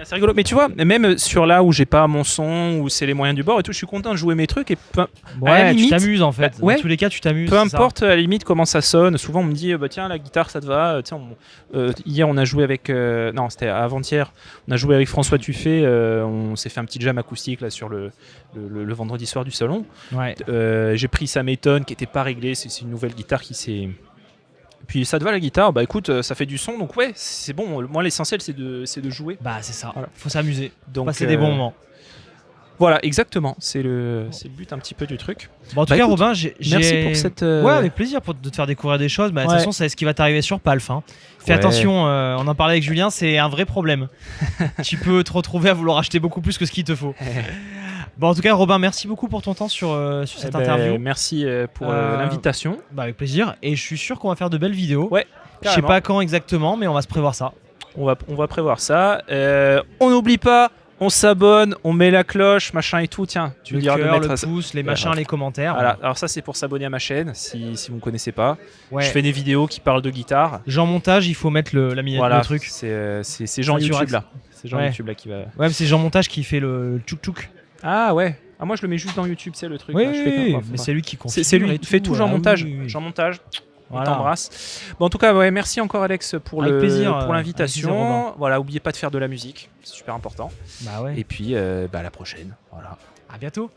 C'est rigolo, mais tu vois, même sur là où j'ai pas mon son, où c'est les moyens du bord et tout, je suis content de jouer mes trucs et à la limite, tu t'amuses en fait. ouais. Dans tous les cas, tu t'amuses. Peu importe à la limite comment ça sonne. Souvent on me dit bah tiens la guitare ça te va. Tiens, hier on a joué avec non c'était avant-hier, on a joué avec François Tuffet. On s'est fait un petit jam acoustique là sur le vendredi soir du salon. Ouais. J'ai pris sa méthode qui était pas réglée. C'est une nouvelle guitare qui s'est. Puis ça te va la guitare, bah écoute, ça fait du son, donc ouais, c'est bon. Moi l'essentiel c'est de jouer. Bah c'est ça. Voilà. Faut s'amuser. Donc Passer des bons moments. Voilà, exactement. C'est le but un petit peu du truc. Bon, en tout cas, écoute, Robin, merci pour cette. Ouais, avec plaisir de te faire découvrir des choses. Bah, de toute façon, c'est ce qui va t'arriver sur Palf. Hein. Fais Ouais. attention, on en parlait avec Julien, c'est un vrai problème. Tu peux te retrouver à vouloir acheter beaucoup plus que ce qu'il te faut. Bon, en tout cas, Robin, merci beaucoup pour ton temps sur cette interview. Merci pour l'invitation. Bah, avec plaisir. Et je suis sûr qu'on va faire de belles vidéos. Ouais. Je sais pas quand exactement, mais on va se prévoir ça. On va prévoir ça. On n'oublie pas, on s'abonne, on met la cloche, machin et tout. Tiens, tu Le diras de cœur, mettre le pouce, les machins, les commentaires. Voilà. Alors ça c'est pour s'abonner à ma chaîne si vous ne connaissez pas. Ouais. Je fais des vidéos qui parlent de guitare. Jean Montage, il faut mettre la miniature, Voilà, le truc. c'est Jean Sur YouTube Axe. là. C'est Jean Ouais. YouTube là qui va. Ouais, mais c'est Jean Montage qui fait le tchouk tchouk. Ah ouais. Ah moi je le mets juste dans YouTube, c'est le truc. Oui, là. Je fais oui, comme- mais c'est lui qui configure. C'est lui et qui fait tout Jean Ah, Montage. oui, oui. Jean Montage. On Voilà. t'embrasse. Bon, en tout cas, ouais, merci encore Alex pour Avec plaisir, pour avec l'invitation. plaisir, Robin. Voilà, oubliez pas de faire de la musique, c'est super important. Bah ouais. Et puis à la prochaine. Voilà. À bientôt.